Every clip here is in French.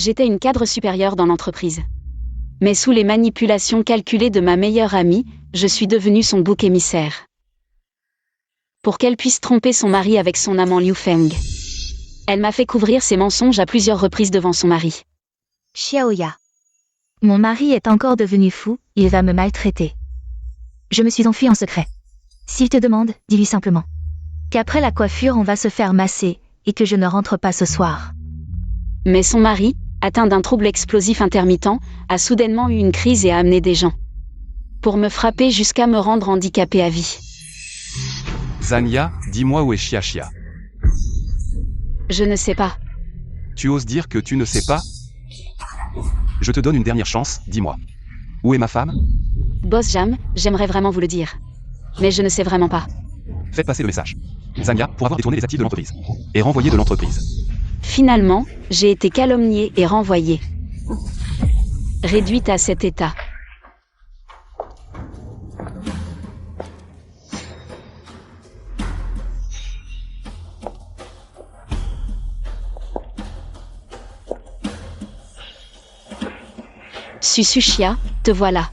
J'étais une cadre supérieure dans l'entreprise. Mais sous les manipulations calculées de ma meilleure amie, je suis devenue son bouc émissaire. Pour qu'elle puisse tromper son mari avec son amant Liu Feng. Elle m'a fait couvrir ses mensonges à plusieurs reprises devant son mari. Xiaoya. Mon mari est encore devenu fou, il va me maltraiter. Je me suis enfuie en secret. S'il te demande, dis-lui simplement qu'après la coiffure on va se faire masser, et que je ne rentre pas ce soir. Mais son mari, atteint d'un trouble explosif intermittent, a soudainement eu une crise et a amené des gens. Pour me frapper jusqu'à me rendre handicapée à vie. Zania, dis-moi où est Xia Xia. Je ne sais pas. Tu oses dire que tu ne sais pas? Je te donne une dernière chance, dis-moi. Où est ma femme? Boss Jam, j'aimerais vraiment vous le dire. Mais je ne sais vraiment pas. Faites passer le message. Zania, pour avoir détourné les actifs de l'entreprise. Et renvoyé de l'entreprise. Finalement, j'ai été calomniée et renvoyée. Réduite à cet état. Susushia, te voilà.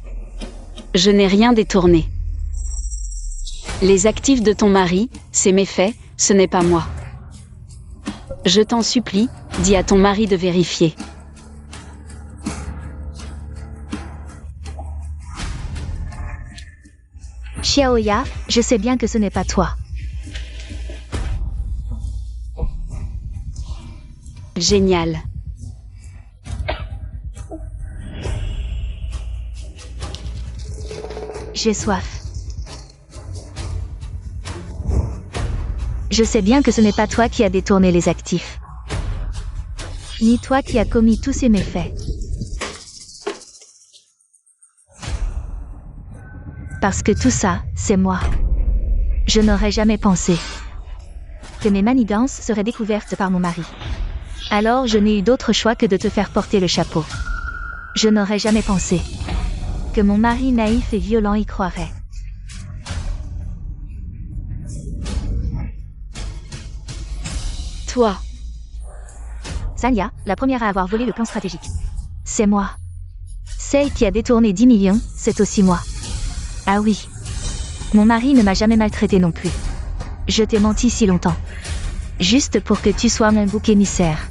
Je n'ai rien détourné. Les actifs de ton mari, c'est mes faits, ce n'est pas moi. Je t'en supplie, dis à ton mari de vérifier. Xiaoya, je sais bien que ce n'est pas toi. Génial. J'ai soif. Je sais bien que ce n'est pas toi qui as détourné les actifs. Ni toi qui as commis tous ces méfaits. Parce que tout ça, c'est moi. Je n'aurais jamais pensé que mes manigances seraient découvertes par mon mari. Alors je n'ai eu d'autre choix que de te faire porter le chapeau. Je n'aurais jamais pensé que mon mari naïf et violent y croirait. Toi. Zania, la première à avoir volé le plan stratégique. C'est moi. Celle qui a détourné 10 millions, c'est aussi moi. Ah oui. Mon mari ne m'a jamais maltraité non plus. Je t'ai menti si longtemps. Juste pour que tu sois mon bouc émissaire.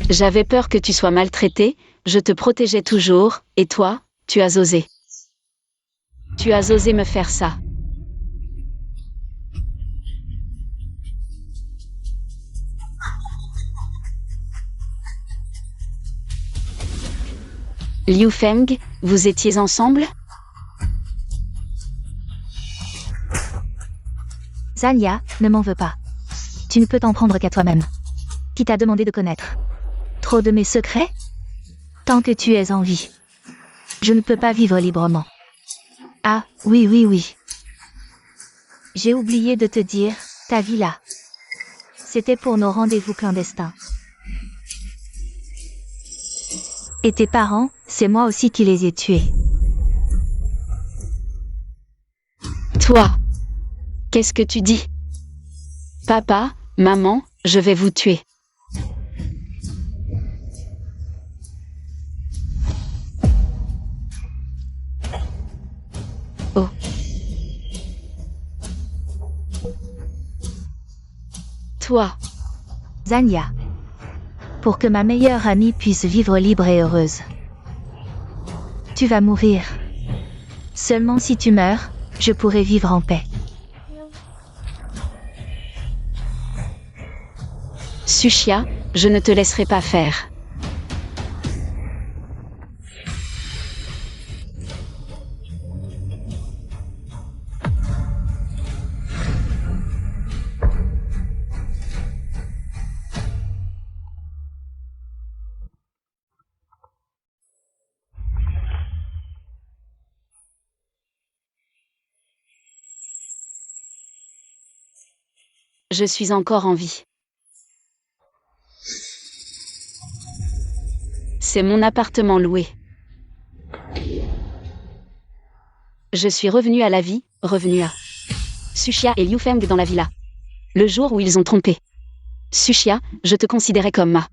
J'avais peur que tu sois maltraité, je te protégeais toujours, et toi, tu as osé. Tu as osé me faire ça. Liu Feng, vous étiez ensemble? Zania, ne m'en veux pas. Tu ne peux t'en prendre qu'à toi-même. Qui t'a demandé de connaître trop de mes secrets? Tant que tu es en vie. Je ne peux pas vivre librement. Ah, oui. J'ai oublié de te dire, ta villa. C'était pour nos rendez-vous clandestins. Et tes parents, c'est moi aussi qui les ai tués. Toi. Qu'est-ce que tu dis? Papa, maman, je vais vous tuer. Oh. Toi. Zania. Pour que ma meilleure amie puisse vivre libre et heureuse. Tu vas mourir. Seulement si tu meurs, je pourrai vivre en paix. Sushia, je ne te laisserai pas faire. Je suis encore en vie. C'est mon appartement loué. Je suis revenue à la vie, revenue à Sushia et Liu Feng dans la villa. Le jour où ils ont trompé Sushia, je te considérais comme ma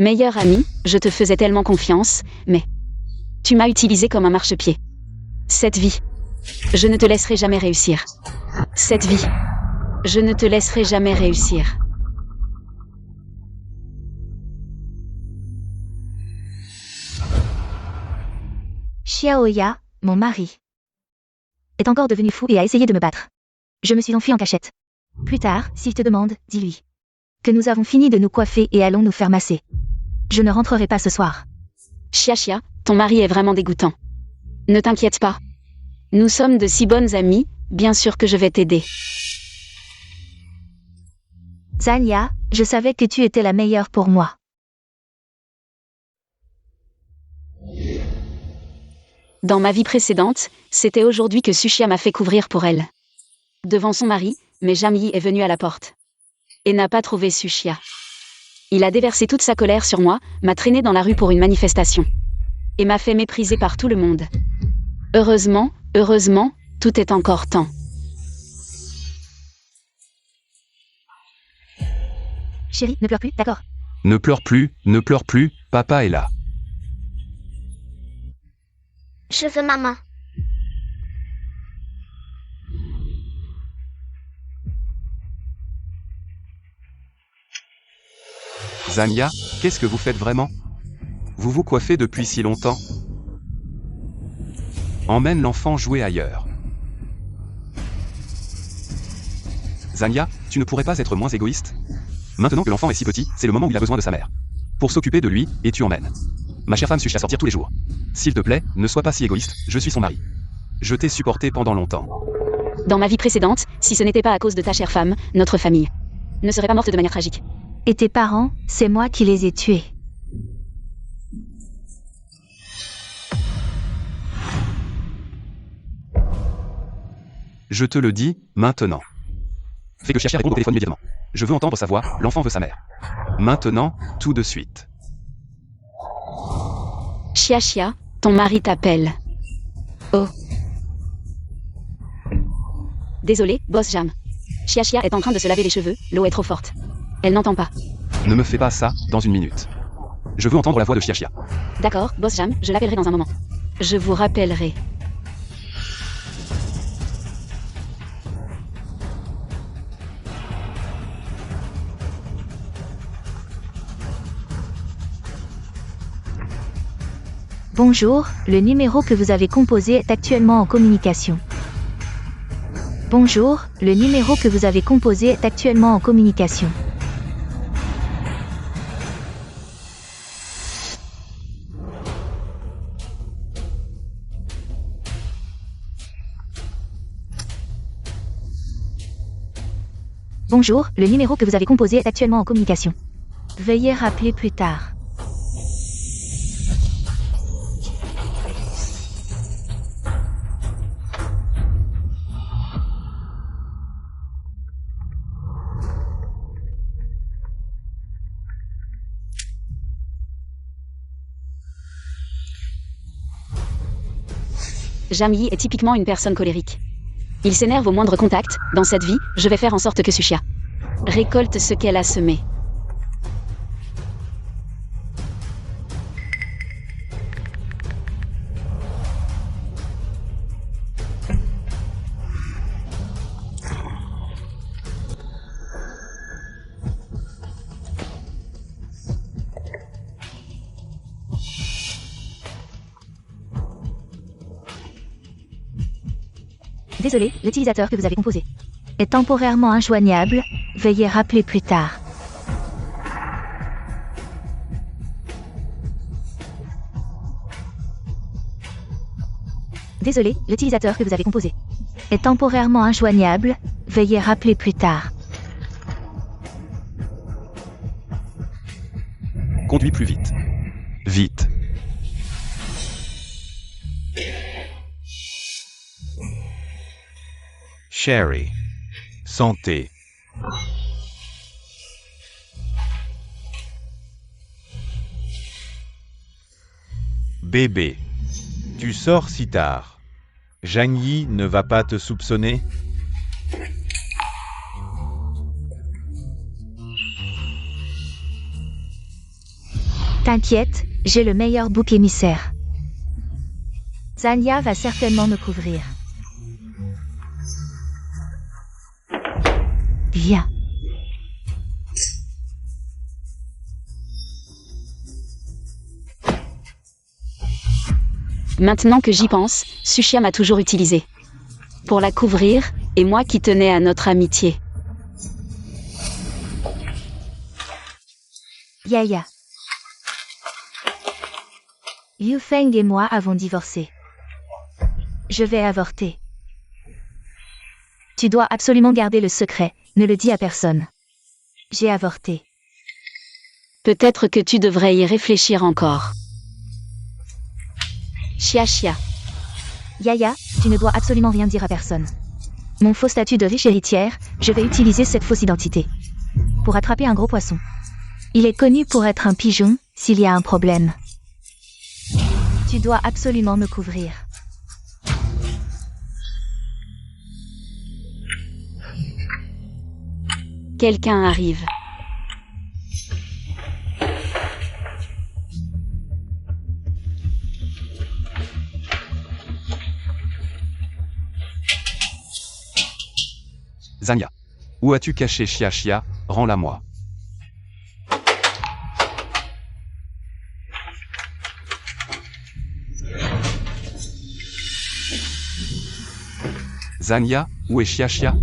Meilleure amie, je te faisais tellement confiance, mais tu m'as utilisé comme un marchepied. Cette vie, je ne te laisserai jamais réussir. Cette vie, je ne te laisserai jamais réussir. Xiaoya, mon mari, est encore devenu fou et a essayé de me battre. Je me suis enfuie en cachette. Plus tard, s'il te demande, dis-lui que nous avons fini de nous coiffer et allons nous faire masser. Je ne rentrerai pas ce soir. Xia, ton mari est vraiment dégoûtant. Ne t'inquiète pas. Nous sommes de si bonnes amies, bien sûr que je vais t'aider. Zanya, je savais que tu étais la meilleure pour moi. Dans ma vie précédente, c'était aujourd'hui que Sushia m'a fait couvrir pour elle. Devant son mari, mais Jamyi est venu à la porte. Et n'a pas trouvé Sushia. Il a déversé toute sa colère sur moi, m'a traîné dans la rue pour une manifestation. Et m'a fait mépriser par tout le monde. Heureusement, tout est encore temps. Chérie, ne pleure plus, d'accord? Ne pleure plus, papa est là. Je veux maman. Zanya, qu'est-ce que vous faites vraiment? Vous vous coiffez depuis si longtemps? Emmène l'enfant jouer ailleurs. Zanya, tu ne pourrais pas être moins égoïste? Maintenant que l'enfant est si petit, c'est le moment où il a besoin de sa mère. Pour s'occuper de lui, et tu emmènes ma chère femme Sushia sortir tous les jours. S'il te plaît, ne sois pas si égoïste, je suis son mari. Je t'ai supporté pendant longtemps. Dans ma vie précédente, si ce n'était pas à cause de ta chère femme, notre famille ne serait pas morte de manière tragique. Et tes parents, c'est moi qui les ai tués. Je te le dis, maintenant. Fais que Xia réponde au téléphone immédiatement. Je veux entendre sa voix, l'enfant veut sa mère. Maintenant, tout de suite. Xia, ton mari t'appelle. Oh. Désolé, boss Jam. Xia est en train de se laver les cheveux, l'eau est trop forte. Elle n'entend pas. Ne me fais pas ça, dans une minute. Je veux entendre la voix de Xia. D'accord, boss Jam, je l'appellerai dans un moment. Je vous rappellerai. Bonjour, le numéro que vous avez composé est actuellement en communication. Bonjour, le numéro que vous avez composé est actuellement en communication. Bonjour, le numéro que vous avez composé est actuellement en communication. Veuillez rappeler plus tard. Jamyi est typiquement une personne colérique. Il s'énerve au moindre contact. Dans cette vie, je vais faire en sorte que Sushia récolte ce qu'elle a semé. Désolé, l'utilisateur que vous avez composé est temporairement injoignable. Veuillez rappeler plus tard. Désolé, l'utilisateur que vous avez composé est temporairement injoignable. Veuillez rappeler plus tard. Conduis plus vite. Vite. Sherry. Santé. Bébé. Tu sors si tard. Jamyi ne va pas te soupçonner? T'inquiète, j'ai le meilleur bouc émissaire. Zania va certainement me couvrir. Viens. Maintenant que j'y pense, Sushia m'a toujours utilisé. Pour la couvrir, et moi qui tenais à notre amitié. Yaya. Yu Feng et moi avons divorcé. Je vais avorter. Tu dois absolument garder le secret, ne le dis à personne. J'ai avorté. Peut-être que tu devrais y réfléchir encore. Chia. Yaya, tu ne dois absolument rien dire à personne. Mon faux statut de riche héritière, je vais utiliser cette fausse identité. Pour attraper un gros poisson. Il est connu pour être un pigeon, s'il y a un problème. Tu dois absolument me couvrir. Quelqu'un arrive. Zania. Où as-tu caché Chia? Rends-la moi. Zania, où est Chia?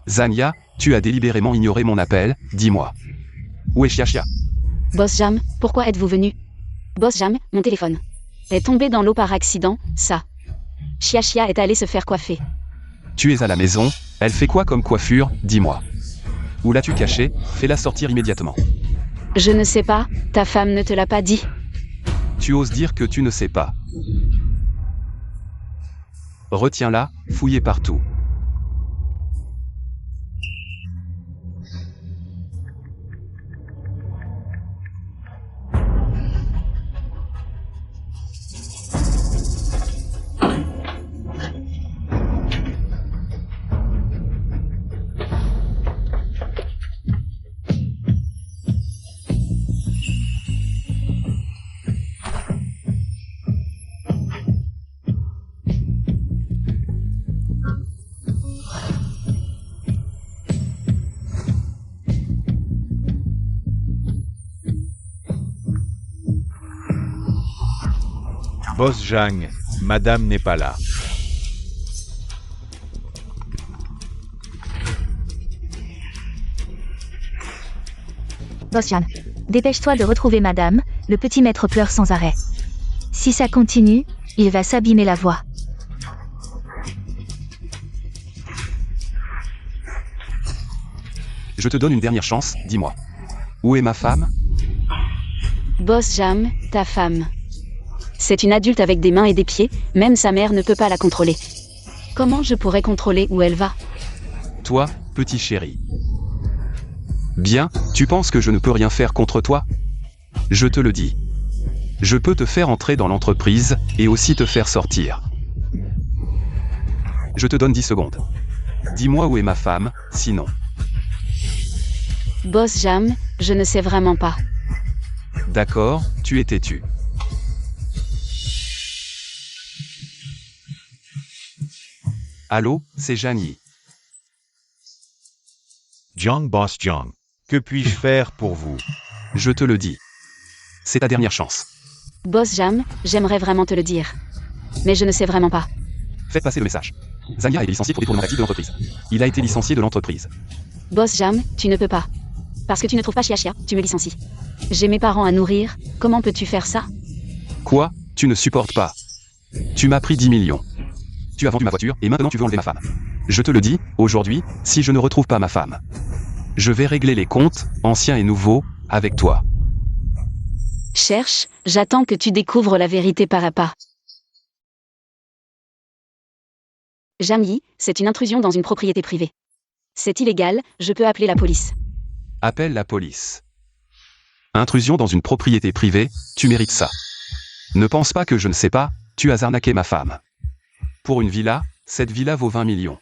Zania, tu as délibérément ignoré mon appel, dis-moi. Où est Chia? Boss Jam, pourquoi êtes-vous venu? Boss Jam, mon téléphone est tombé dans l'eau par accident, ça. Chia est allée se faire coiffer. Tu es à la maison, elle fait quoi comme coiffure, dis-moi. Où l'as-tu cachée? Fais-la sortir immédiatement. Je ne sais pas, ta femme ne te l'a pas dit. Tu oses dire que tu ne sais pas. Retiens-la, fouillez partout. Boss Zhang, madame n'est pas là. Boss Jan, dépêche-toi de retrouver madame, le petit maître pleure sans arrêt. Si ça continue, il va s'abîmer la voix. Je te donne une dernière chance, dis-moi. Où est ma femme? Boss Jam, ta femme. C'est une adulte avec des mains et des pieds, même sa mère ne peut pas la contrôler. Comment je pourrais contrôler où elle va? Toi, petit chéri. Bien, tu penses que je ne peux rien faire contre toi? Je te le dis. Je peux te faire entrer dans l'entreprise, et aussi te faire sortir. Je te donne 10 secondes. Dis-moi où est ma femme, sinon. Boss Jam, je ne sais vraiment pas. D'accord, tu es têtu. Allô, c'est Jani. Jiang Boss Jiang, que puis-je faire pour vous? Je te le dis. C'est ta dernière chance. Boss Jam, j'aimerais vraiment te le dire. Mais je ne sais vraiment pas. Faites passer le message. Zania est licencié pour détournement d'actifs de l'entreprise. Il a été licencié de l'entreprise. Boss Jam, tu ne peux pas. Parce que tu ne trouves pas Chia, tu me licencies. J'ai mes parents à nourrir, comment peux-tu faire ça? Quoi? Tu ne supportes pas. Tu m'as pris 10 millions. Tu as vendu ma voiture et maintenant tu veux enlever ma femme. Je te le dis, aujourd'hui, si je ne retrouve pas ma femme, je vais régler les comptes, anciens et nouveaux, avec toi. Cherche, j'attends que tu découvres la vérité pas à pas. Jami, c'est une intrusion dans une propriété privée. C'est illégal, je peux appeler la police. Appelle la police. Intrusion dans une propriété privée, tu mérites ça. Ne pense pas que je ne sais pas, tu as arnaqué ma femme. Pour une villa, cette villa vaut 20 millions.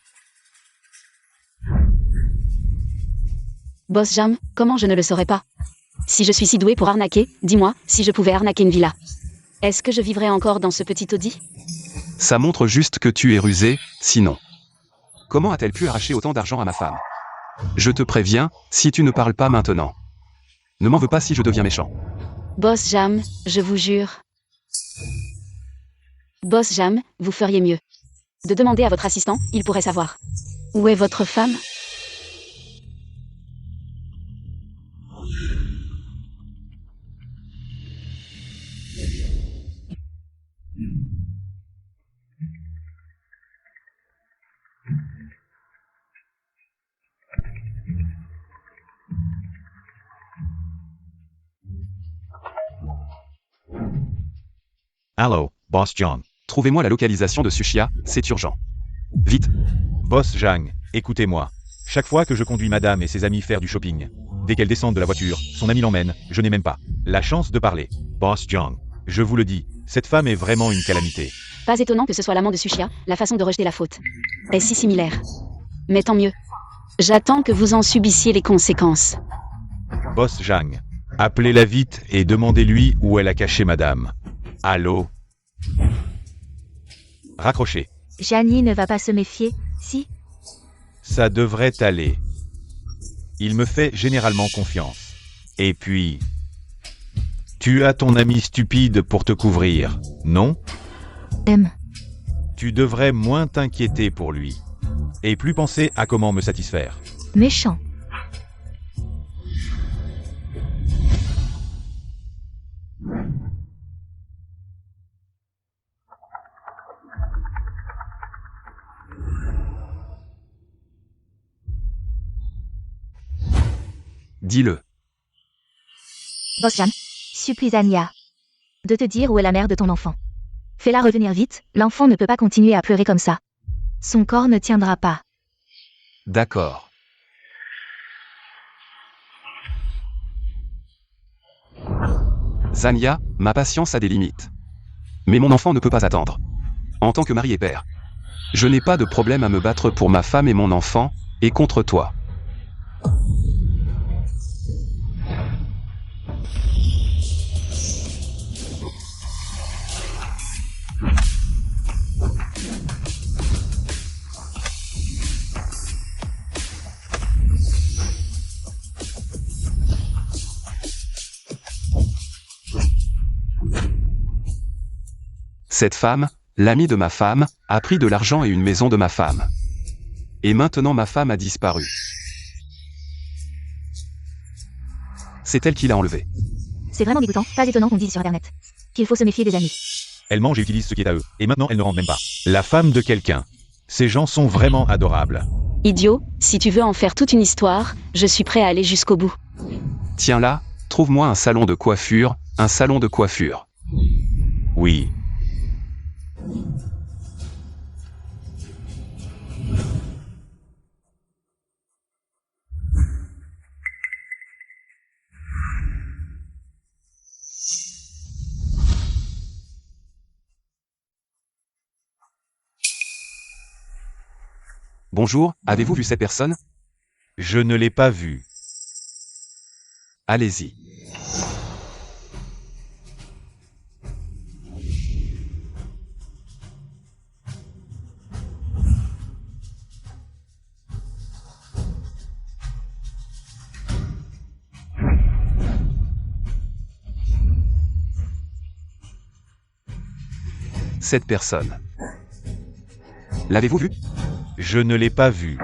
Boss Jam, comment je ne le saurais pas? Si je suis si doué pour arnaquer, dis-moi, si je pouvais arnaquer une villa. Est-ce que je vivrais encore dans ce petit taudis? Ça montre juste que tu es rusé, sinon. Comment a-t-elle pu arracher autant d'argent à ma femme? Je te préviens, si tu ne parles pas maintenant. Ne m'en veux pas si je deviens méchant. Boss Jam, je vous jure. Boss Jam, vous feriez mieux de demander à votre assistant, il pourrait savoir. Où est votre femme? Allô, Boss John. Trouvez-moi la localisation de Sushia, c'est urgent. Vite. Boss Jang, écoutez-moi. Chaque fois que je conduis madame et ses amis faire du shopping, dès qu'elles descendent de la voiture, son ami l'emmène, je n'ai même pas la chance de parler. Boss Jang, je vous le dis, cette femme est vraiment une calamité. Pas étonnant que ce soit l'amant de Sushia, la façon de rejeter la faute est si similaire. Mais tant mieux. J'attends que vous en subissiez les conséquences. Boss Jang, appelez-la vite et demandez-lui où elle a caché madame. Allô? Raccrochez. Gianni ne va pas se méfier, si? Ça devrait aller. Il me fait généralement confiance. Et puis... Tu as ton ami stupide pour te couvrir, non? Tu devrais moins t'inquiéter pour lui. Et plus penser à comment me satisfaire. Méchant. Dis-le. Boss Jam, supplie Anya de te dire où est la mère de ton enfant. Fais-la revenir vite, l'enfant ne peut pas continuer à pleurer comme ça. Son corps ne tiendra pas. D'accord. Zania, ma patience a des limites. Mais mon enfant ne peut pas attendre. En tant que mari et père, je n'ai pas de problème à me battre pour ma femme et mon enfant, et contre toi. Cette femme, l'amie de ma femme, a pris de l'argent et une maison de ma femme. Et maintenant ma femme a disparu. C'est elle qui l'a enlevée. C'est vraiment dégoûtant, pas étonnant qu'on dise sur internet qu'il faut se méfier des amis. Elle mange et utilise ce qui est à eux, et maintenant elle ne rentre même pas. La femme de quelqu'un. Ces gens sont vraiment adorables. Idiot, si tu veux en faire toute une histoire, je suis prêt à aller jusqu'au bout. Tiens là, trouve-moi un salon de coiffure, un salon de coiffure. Oui. Bonjour, avez-vous vu cette personne? Je ne l'ai pas vue. Allez-y. Cette personne. L'avez-vous vue? Je ne l'ai pas vue.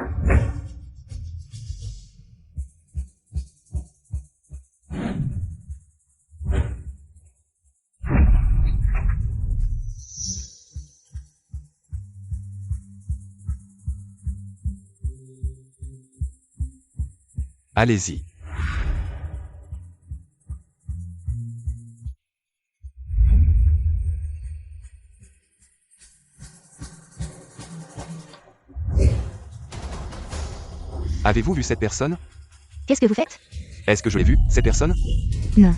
Allez-y. Avez-vous vu cette personne? Qu'est-ce que vous faites? Est-ce que je l'ai vue, cette personne? Non.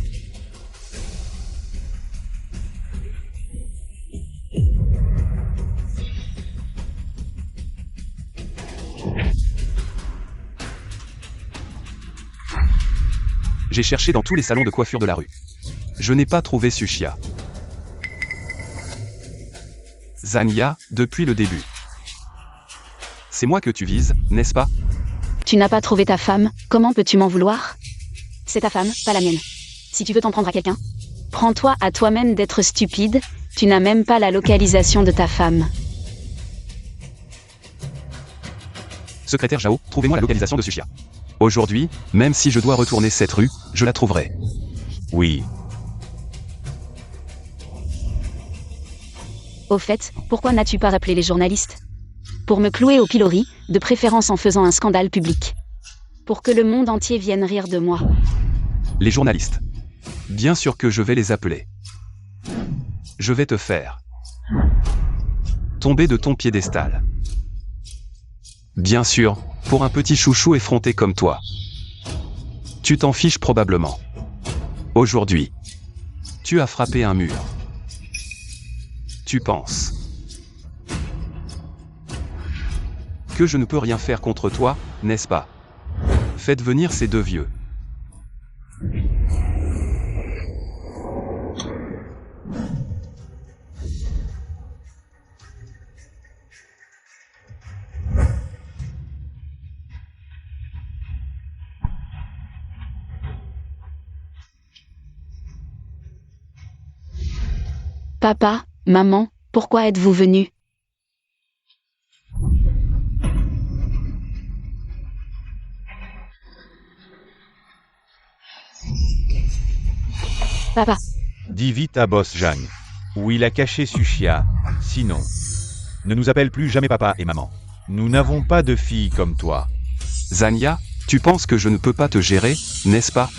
J'ai cherché dans tous les salons de coiffure de la rue. Je n'ai pas trouvé Sushia. Zania, depuis le début. C'est moi que tu vises, n'est-ce pas? Tu n'as pas trouvé ta femme, comment peux-tu m'en vouloir? C'est ta femme, pas la mienne. Si tu veux t'en prendre à quelqu'un, prends-toi à toi-même d'être stupide, tu n'as même pas la localisation de ta femme. Secrétaire Jao, trouvez-moi la localisation de Sushia. Aujourd'hui, même si je dois retourner cette rue, je la trouverai. Oui. Au fait, pourquoi n'as-tu pas rappelé les journalistes? Pour me clouer au pilori, de préférence en faisant un scandale public. Pour que le monde entier vienne rire de moi. Les journalistes. Bien sûr que je vais les appeler. Je vais te faire tomber de ton piédestal. Bien sûr, pour un petit chouchou effronté comme toi. Tu t'en fiches probablement. Aujourd'hui, tu as frappé un mur. Tu penses que je ne peux rien faire contre toi, n'est-ce pas? Faites venir ces deux vieux. Papa, maman, pourquoi êtes-vous venus? Papa, Dis vite à Boss Jang. Où il a caché Sushia. Sinon, ne nous appelle plus jamais papa et maman. Nous n'avons pas de fille comme toi. Zania, tu penses que je ne peux pas te gérer, n'est-ce pas?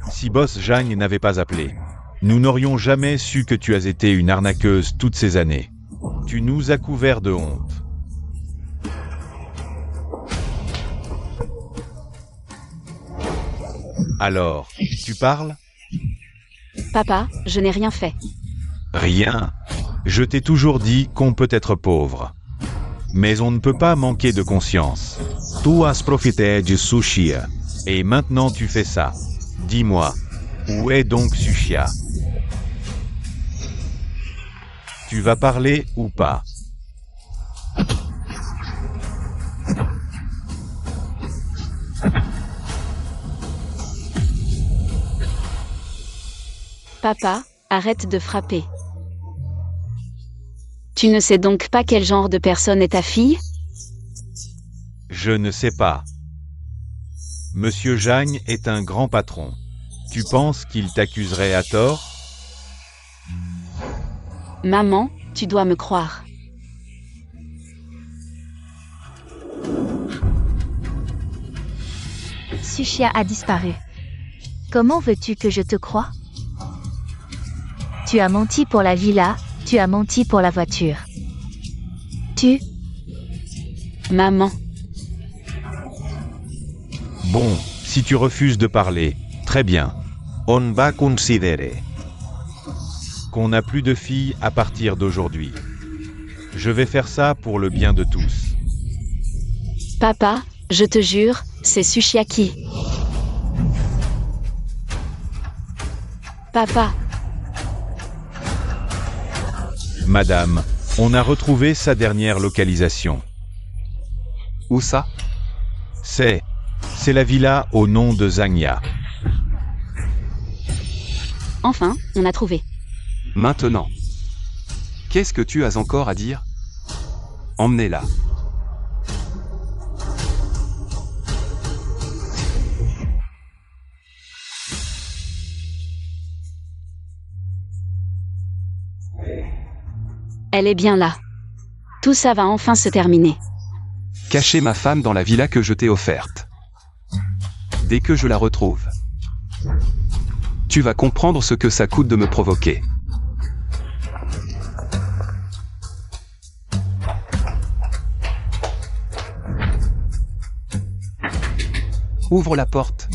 Si Boss Jang n'avait pas appelé, nous n'aurions jamais su que tu as été une arnaqueuse toutes ces années. Tu nous as couverts de honte. Alors, tu parles? papa, je n'ai rien fait. Rien. Je t'ai toujours dit qu'on peut être pauvre. Mais on ne peut pas manquer de conscience. Tu as profité de Sushia. Et maintenant tu fais ça. Dis-moi, où est donc Sushia? Tu vas parler ou pas? Papa, arrête de frapper. Tu ne sais donc pas quel genre de personne est ta fille? Je ne sais pas. Monsieur Jang est un grand patron. Tu penses qu'il t'accuserait à tort? Maman, tu dois me croire. Sushia a disparu. Comment veux-tu que je te croie? Tu as menti pour la villa, tu as menti pour la voiture. Maman, Bon, si tu refuses de parler, très bien. On va considérer qu'on n'a plus de filles à partir d'aujourd'hui. Je vais faire ça pour le bien de tous. papa, je te jure, c'est Sushia qui. Papa, Madame, on a retrouvé sa dernière localisation. Où ça? C'est la villa au nom de Zania. enfin, on a trouvé. Maintenant. Qu'est-ce que tu as encore à dire? Emmenez-la. Elle est bien là. Tout ça va enfin se terminer. Cacher ma femme dans la villa que je t'ai offerte. Dès que je la retrouve, tu vas comprendre ce que ça coûte de me provoquer. Ouvre la porte.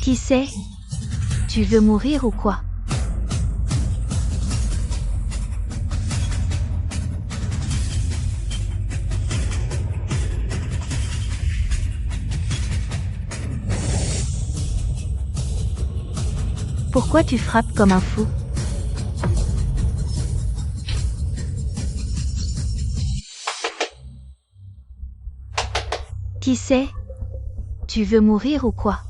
Qui c'est? Tu veux mourir ou quoi? Pourquoi tu frappes comme un fou? Qui c'est? Tu veux mourir ou quoi?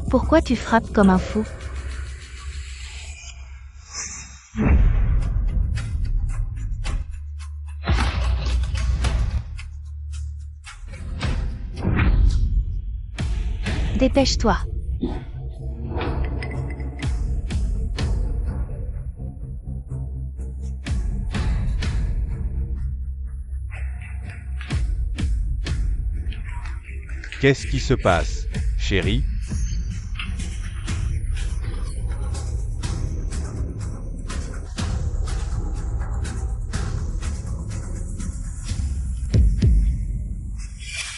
Pourquoi tu frappes comme un fou? Dépêche-toi. Qu'est-ce qui se passe, chérie?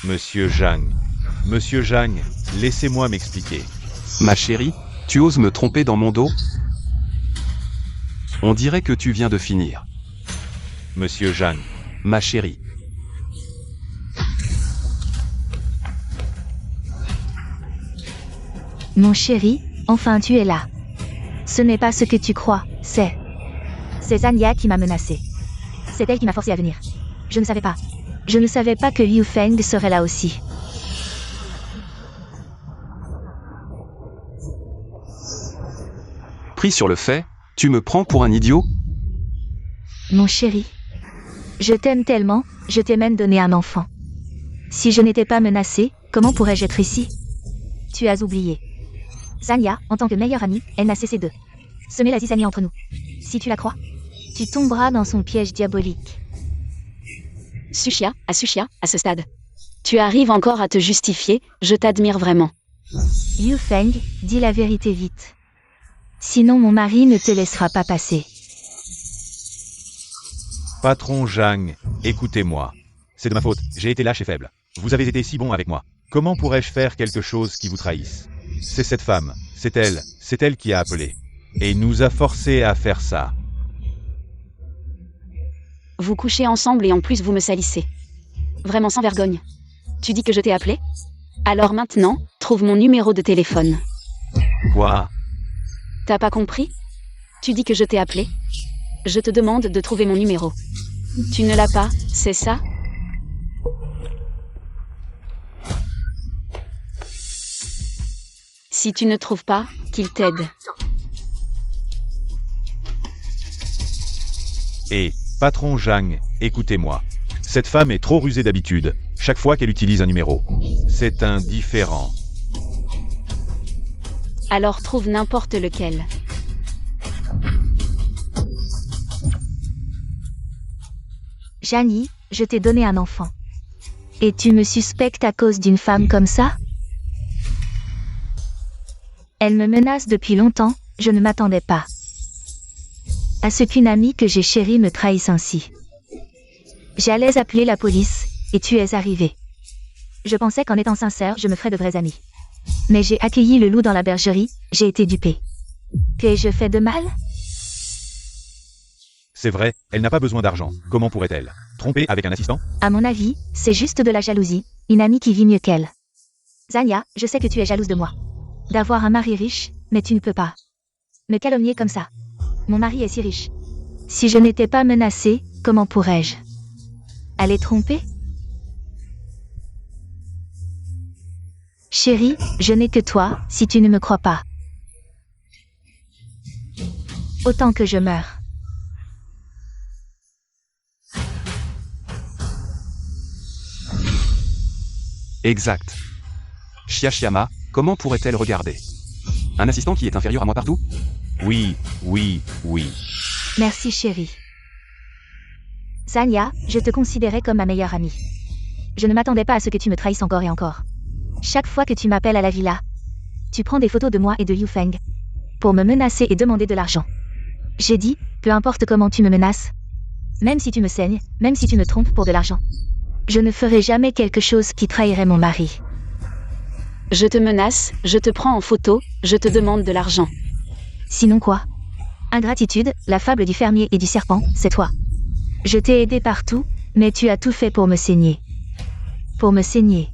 Monsieur Zhang. Monsieur Zhang, laissez-moi m'expliquer. Ma chérie, tu oses me tromper dans mon dos? On dirait que tu viens de finir. Monsieur Zhang. Ma chérie. Mon chéri, enfin tu es là. Ce n'est pas ce que tu crois, c'est Zanya qui m'a menacé. C'est elle qui m'a forcé à venir. Je ne savais pas. Je ne savais pas que Liu Feng serait là aussi. Pris sur le fait, tu me prends pour un idiot? Mon chéri, je t'aime tellement, je t'ai même donné un enfant. Si je n'étais pas menacée, comment pourrais-je être ici? Tu as oublié. Zanya, en tant que meilleure amie, elle n'a cessé de semer la zizanie entre nous. Si tu la crois, tu tomberas dans son piège diabolique. Sushia, à ce stade. Tu arrives encore à te justifier, je t'admire vraiment. Liu Feng, dis la vérité vite. Sinon mon mari ne te laissera pas passer. Patron Zhang, écoutez-moi. C'est de ma faute, j'ai été lâche et faible. Vous avez été si bon avec moi. Comment pourrais-je faire quelque chose qui vous trahisse? C'est cette femme, c'est elle qui a appelé. Et nous a forcés à faire ça. Vous couchez ensemble et en plus vous me salissez. Vraiment sans vergogne. Tu dis que je t'ai appelé? Alors maintenant, trouve mon numéro de téléphone. Quoi? T'as pas compris? Tu dis que je t'ai appelé? Je te demande de trouver mon numéro. Tu ne l'as pas, c'est ça? Si tu ne trouves pas, qu'il t'aide. Et, patron Zhang, écoutez-moi. Cette femme est trop rusée d'habitude, chaque fois qu'elle utilise un numéro. C'est indifférent. Alors trouve n'importe lequel. Janie, je t'ai donné un enfant. Et tu me suspectes à cause d'une femme comme ça? Elle me menace depuis longtemps, je ne m'attendais pas à ce qu'une amie que j'ai chérie me trahisse ainsi. J'allais appeler la police, et tu es arrivé. Je pensais qu'en étant sincère, je me ferais de vrais amis. Mais j'ai accueilli le loup dans la bergerie, j'ai été dupée. Qu'ai-je fait de mal? C'est vrai, elle n'a pas besoin d'argent. Comment pourrait-elle tromper avec un assistant? À mon avis, c'est juste de la jalousie, une amie qui vit mieux qu'elle. Zanya, je sais que tu es jalouse de moi. D'avoir un mari riche, mais tu ne peux pas me calomnier comme ça. Mon mari est si riche. Si je n'étais pas menacée, comment pourrais-je aller tromper? Chérie, je n'ai que toi, si tu ne me crois pas. Autant que je meure. Exact. Chiama, comment pourrait-elle regarder? Un assistant qui est inférieur à moi partout? Oui. Merci chérie. Zanya, je te considérais comme ma meilleure amie. Je ne m'attendais pas à ce que tu me trahisses encore et encore. Chaque fois que tu m'appelles à la villa, tu prends des photos de moi et de Liu Feng pour me menacer et demander de l'argent. J'ai dit, peu importe comment tu me menaces, même si tu me saignes, même si tu me trompes pour de l'argent, je ne ferai jamais quelque chose qui trahirait mon mari. Je te menace, je te prends en photo, je te demande de l'argent. Sinon quoi? Ingratitude, la fable du fermier et du serpent, c'est toi. Je t'ai aidé partout, mais tu as tout fait pour me saigner. Pour me saigner.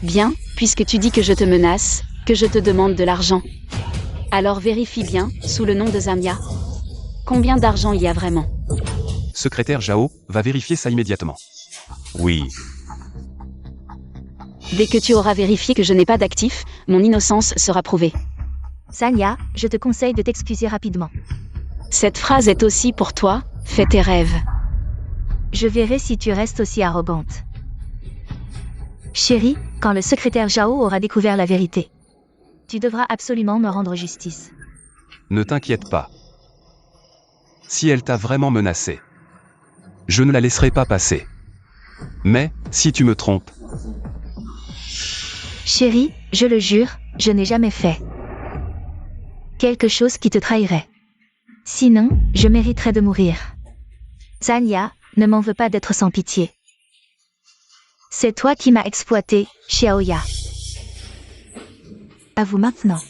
Bien, puisque tu dis que je te menace, que je te demande de l'argent. Alors vérifie bien, sous le nom de Zanya, combien d'argent il y a vraiment. Secrétaire Zhao va vérifier ça immédiatement. Oui. Dès que tu auras vérifié que je n'ai pas d'actifs, mon innocence sera prouvée. Zanya, je te conseille de t'excuser rapidement. Cette phrase est aussi pour toi, fais tes rêves. Je verrai si tu restes aussi arrogante. Chérie, quand le secrétaire Zhao aura découvert la vérité, tu devras absolument me rendre justice. Ne t'inquiète pas. Si elle t'a vraiment menacé, je ne la laisserai pas passer. Mais, si tu me trompes, Chérie, je le jure, je n'ai jamais fait quelque chose qui te trahirait. Sinon, je mériterais de mourir. Zanya, ne m'en veux pas d'être sans pitié. C'est toi qui m'as exploité, Xiaoya. À vous maintenant.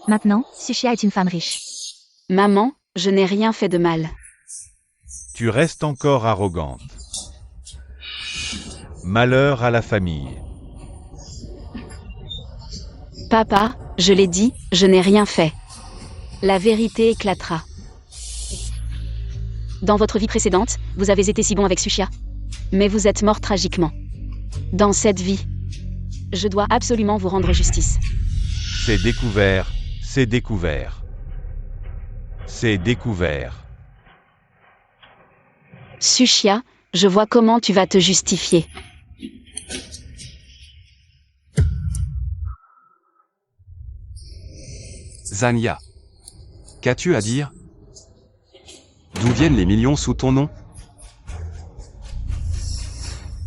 Maintenant, Sushia est une femme riche. Maman, je n'ai rien fait de mal. Tu restes encore arrogante. Malheur à la famille. Papa, je l'ai dit, je n'ai rien fait. La vérité éclatera. Dans votre vie précédente, vous avez été si bon avec Sushia. Mais vous êtes mort tragiquement. Dans cette vie, je dois absolument vous rendre justice. C'est découvert, c'est découvert. C'est découvert. Sushia, je vois comment tu vas te justifier. Zanya. Qu'as-tu à dire? D'où viennent les millions sous ton nom?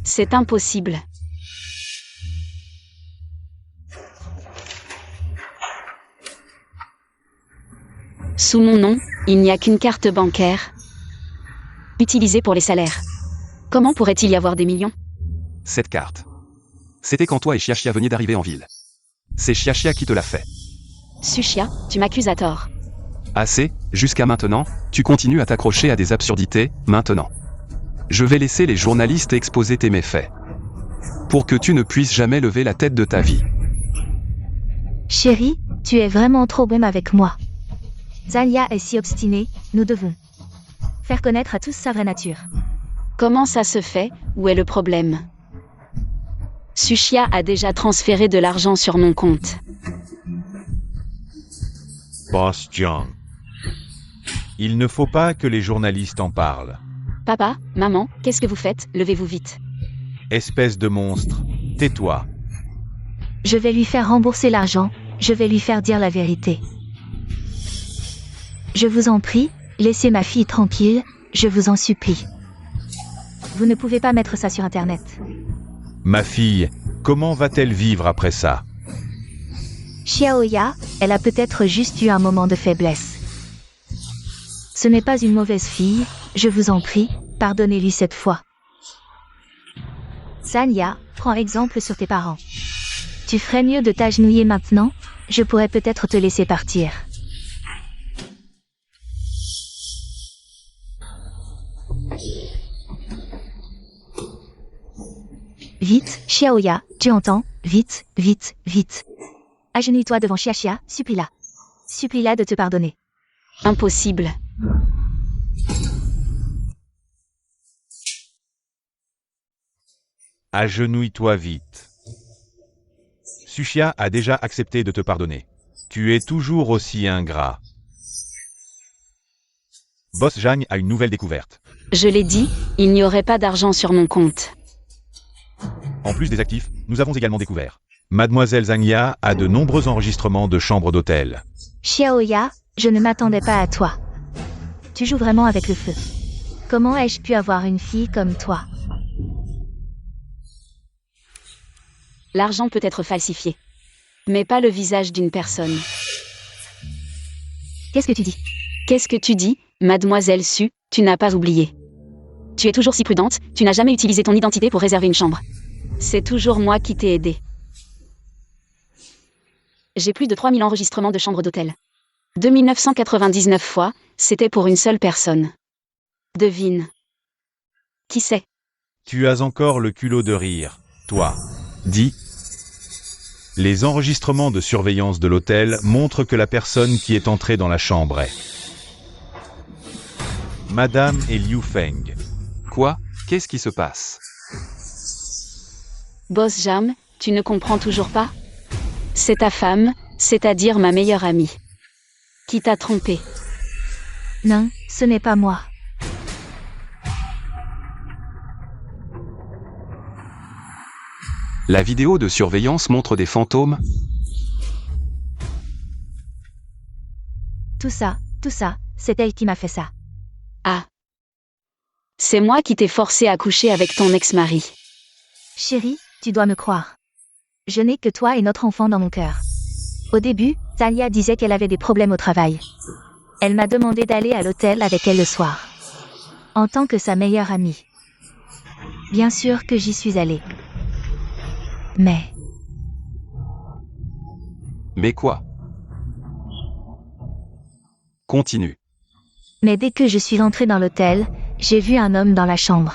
C'est impossible. Sous mon nom, il n'y a qu'une carte bancaire utilisée pour les salaires. Comment pourrait-il y avoir des millions? Cette carte. C'était quand toi et Xiaxia veniez d'arriver en ville. C'est Xiaxia qui te l'a fait. Sushia, tu m'accuses à tort. Assez, jusqu'à maintenant, tu continues à t'accrocher à des absurdités, maintenant. Je vais laisser les journalistes exposer tes méfaits. Pour que tu ne puisses jamais lever la tête de ta vie. Chérie, tu es vraiment trop bonne avec moi. Zanya est si obstinée, nous devons faire connaître à tous sa vraie nature. Comment ça se fait? Où est le problème? Sushia a déjà transféré de l'argent sur mon compte. Boss Jiang. Il ne faut pas que les journalistes en parlent. Papa, maman, qu'est-ce que vous faites? Levez-vous vite. Espèce de monstre, tais-toi. Je vais lui faire rembourser l'argent, je vais lui faire dire la vérité. Je vous en prie, laissez ma fille tranquille, je vous en supplie. Vous ne pouvez pas mettre ça sur Internet. Ma fille, comment va-t-elle vivre après ça? Xiaoya, elle a peut-être juste eu un moment de faiblesse. Ce n'est pas une mauvaise fille, je vous en prie, pardonnez-lui cette fois. Zanya, prends exemple sur tes parents. Tu ferais mieux de t'agenouiller maintenant, je pourrais peut-être te laisser partir. Vite, Xiaoya, tu entends? Vite, vite, vite. Agenouille-toi devant Xiaxia, supplie-la. Supplie-la de te pardonner. Impossible. Agenouille-toi vite. Sushia a déjà accepté de te pardonner. Tu es toujours aussi ingrat. Boss Zhang a une nouvelle découverte. Je l'ai dit, il n'y aurait pas d'argent sur mon compte. En plus des actifs, nous avons également découvert Mademoiselle Zhang Ya a de nombreux enregistrements de chambres d'hôtel. Xiaoya, je ne m'attendais pas à toi. Tu joues vraiment avec le feu. Comment ai-je pu avoir une fille comme toi? L'argent peut être falsifié. Mais pas le visage d'une personne. Qu'est-ce que tu dis? Qu'est-ce que tu dis, mademoiselle Su, tu n'as pas oublié. Tu es toujours si prudente, tu n'as jamais utilisé ton identité pour réserver une chambre. C'est toujours moi qui t'ai aidé. J'ai plus de 3000 enregistrements de chambres d'hôtel. 2999 fois, c'était pour une seule personne. Devine. Qui c'est? Tu as encore le culot de rire, toi. Dis. Les enregistrements de surveillance de l'hôtel montrent que la personne qui est entrée dans la chambre est Madame et Liu Feng. Quoi? Qu'est-ce qui se passe? Boss Jam, tu ne comprends toujours pas? C'est ta femme, c'est-à-dire ma meilleure amie. Qui t'a trompé? Non, ce n'est pas moi. La vidéo de surveillance montre des fantômes? Tout ça, c'est elle qui m'a fait ça. Ah. C'est moi qui t'ai forcé à coucher avec ton ex-mari. Chérie, tu dois me croire. Je n'ai que toi et notre enfant dans mon cœur. Au début, Talia disait qu'elle avait des problèmes au travail. Elle m'a demandé d'aller à l'hôtel avec elle le soir. En tant que sa meilleure amie. Bien sûr que j'y suis allée. Mais quoi? Continue. Mais dès que je suis rentrée dans l'hôtel, j'ai vu un homme dans la chambre.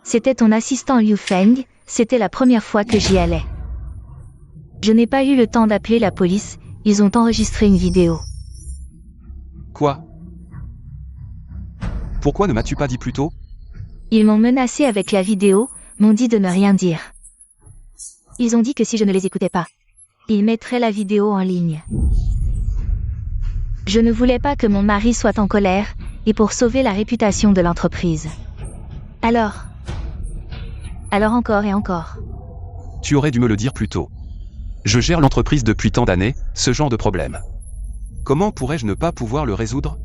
C'était ton assistant Liu Feng, c'était la première fois que j'y allais. Je n'ai pas eu le temps d'appeler la police, ils ont enregistré une vidéo. Quoi? Pourquoi ne m'as-tu pas dit plus tôt? Ils m'ont menacé avec la vidéo, m'ont dit de ne rien dire. Ils ont dit que si je ne les écoutais pas, ils mettraient la vidéo en ligne. Je ne voulais pas que mon mari soit en colère, et pour sauver la réputation de l'entreprise. Alors encore et encore. Tu aurais dû me le dire plus tôt. Je gère l'entreprise depuis tant d'années, ce genre de problème. Comment pourrais-je ne pas pouvoir le résoudre?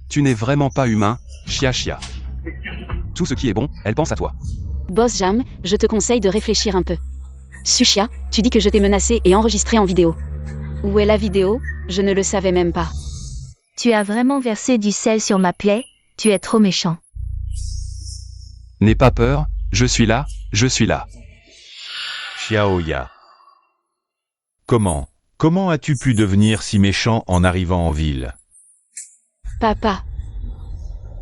Tu n'es vraiment pas humain, Chia. Tout ce qui est bon, elle pense à toi. Boss Jam, je te conseille de réfléchir un peu. Sushia, tu dis que je t'ai menacé et enregistré en vidéo. Où est la vidéo? Je ne le savais même pas. Tu as vraiment versé du sel sur ma plaie, tu es trop méchant. N'aie pas peur, je suis là. Xiaoya. Comment as-tu pu devenir si méchant en arrivant en ville? Papa.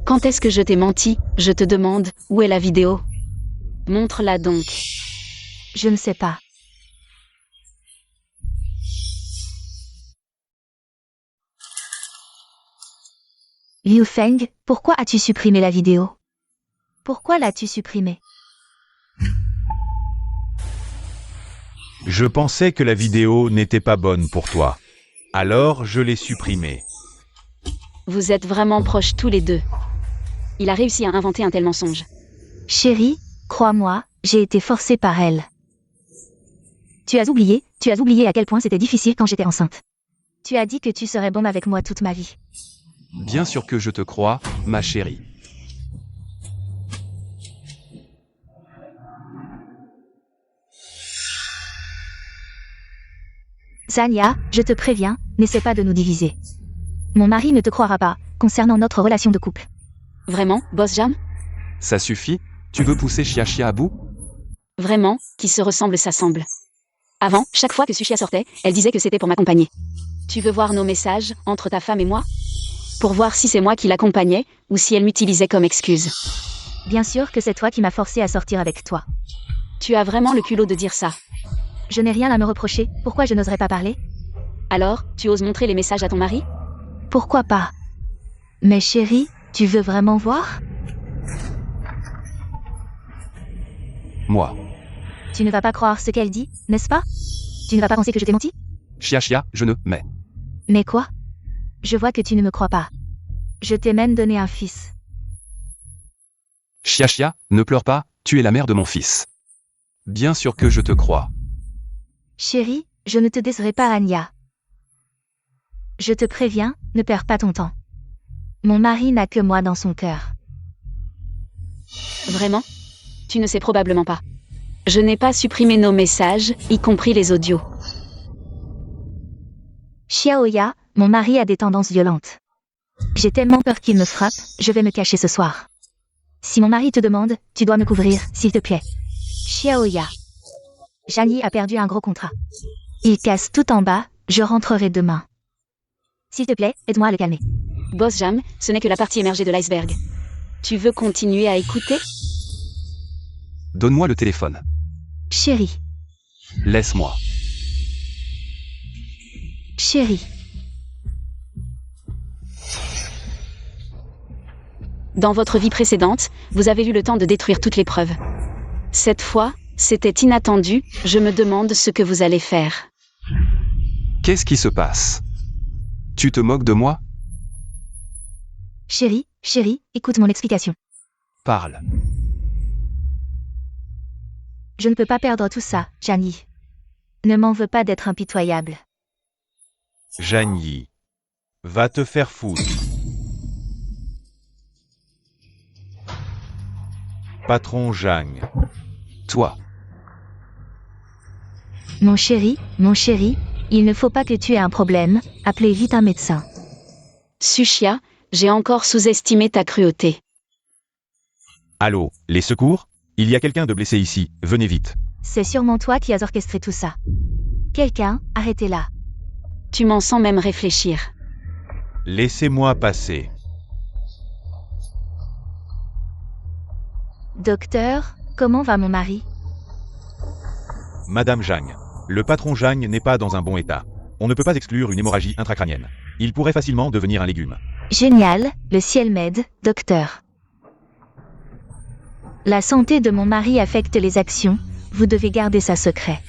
Quand est-ce que je t'ai menti? Je te demande, où est la vidéo? Montre-la donc. Je ne sais pas. Liu Feng, pourquoi as-tu supprimé la vidéo? Pourquoi l'as-tu supprimée? Je pensais que la vidéo n'était pas bonne pour toi. Alors je l'ai supprimée. Vous êtes vraiment proches tous les deux. Il a réussi à inventer un tel mensonge. Chérie, crois-moi, j'ai été forcée par elle. Tu as oublié à quel point c'était difficile quand j'étais enceinte. Tu as dit que tu serais bonne avec moi toute ma vie. Bien sûr que je te crois, ma chérie. Zania, je te préviens, n'essaie pas de nous diviser. Mon mari ne te croira pas, concernant notre relation de couple. Vraiment, Boss Jam? Ça suffit? Tu veux pousser Chia à bout? Vraiment, qui se ressemble s'assemble. Avant, chaque fois que Sushia sortait, elle disait que c'était pour m'accompagner. Tu veux voir nos messages, entre ta femme et moi? Pour voir si c'est moi qui l'accompagnais, ou si elle m'utilisait comme excuse. Bien sûr que c'est toi qui m'as forcé à sortir avec toi. Tu as vraiment le culot de dire ça. Je n'ai rien à me reprocher, pourquoi je n'oserais pas parler? Alors, tu oses montrer les messages à ton mari? Pourquoi pas? Mais chérie, tu veux vraiment voir? Moi. Tu ne vas pas croire ce qu'elle dit, n'est-ce pas? Tu ne vas pas penser que je t'ai menti? Chia, je ne, mais... Mais quoi? Je vois que tu ne me crois pas. Je t'ai même donné un fils. Chia, ne pleure pas, tu es la mère de mon fils. Bien sûr que je te crois. Chérie, je ne te décerai pas, Anya. Je te préviens, ne perds pas ton temps. Mon mari n'a que moi dans son cœur. Vraiment? Tu ne sais probablement pas. Je n'ai pas supprimé nos messages, y compris les audios. Xiaoya, mon mari a des tendances violentes. J'ai tellement peur qu'il me frappe, je vais me cacher ce soir. Si mon mari te demande, tu dois me couvrir, s'il te plaît. Xiaoya. Jani a perdu un gros contrat. Il casse tout en bas, je rentrerai demain. S'il te plaît, aide-moi à le calmer. Boss Jam, ce n'est que la partie émergée de l'iceberg. Tu veux continuer à écouter? Donne-moi le téléphone. Chérie, Laisse-moi. chérie. Dans votre vie précédente, vous avez eu le temps de détruire toutes les preuves. Cette fois, c'était inattendu, je me demande ce que vous allez faire. Qu'est-ce qui se passe? Tu te moques de moi? Chérie, écoute mon explication. Parle. Je ne peux pas perdre tout ça, Jani. Ne m'en veux pas d'être impitoyable. Jani. Va te faire foutre. Patron Jang. Toi. Mon chéri, il ne faut pas que tu aies un problème, appelez vite un médecin. Sushia, j'ai encore sous-estimé ta cruauté. Allô, les secours? Il y a quelqu'un de blessé ici, venez vite. C'est sûrement toi qui as orchestré tout ça. Quelqu'un, arrêtez-la. Tu m'en sens même réfléchir. Laissez-moi passer. Docteur, comment va mon mari? Madame Jang. Le patron Jang n'est pas dans un bon état. On ne peut pas exclure une hémorragie intracrânienne. Il pourrait facilement devenir un légume. Génial, le ciel m'aide, docteur. La santé de mon mari affecte les actions, vous devez garder ça secret.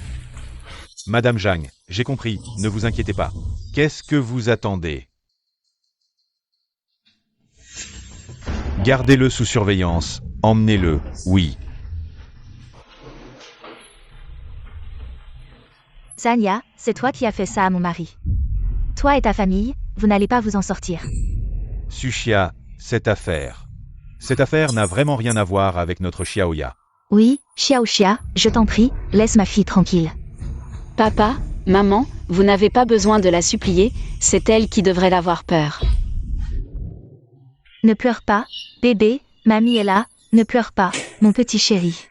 Madame Jang, j'ai compris, ne vous inquiétez pas. Qu'est-ce que vous attendez? Gardez-le sous surveillance, emmenez-le, oui. Zania, c'est toi qui as fait ça à mon mari. Toi et ta famille, vous n'allez pas vous en sortir. Sushia, cette affaire n'a vraiment rien à voir avec notre Xiaoya. Oui, Xiaoxia, je t'en prie, laisse ma fille tranquille. Papa, maman, vous n'avez pas besoin de la supplier, c'est elle qui devrait avoir peur. Ne pleure pas, bébé, mamie est là, ne pleure pas, mon petit chéri.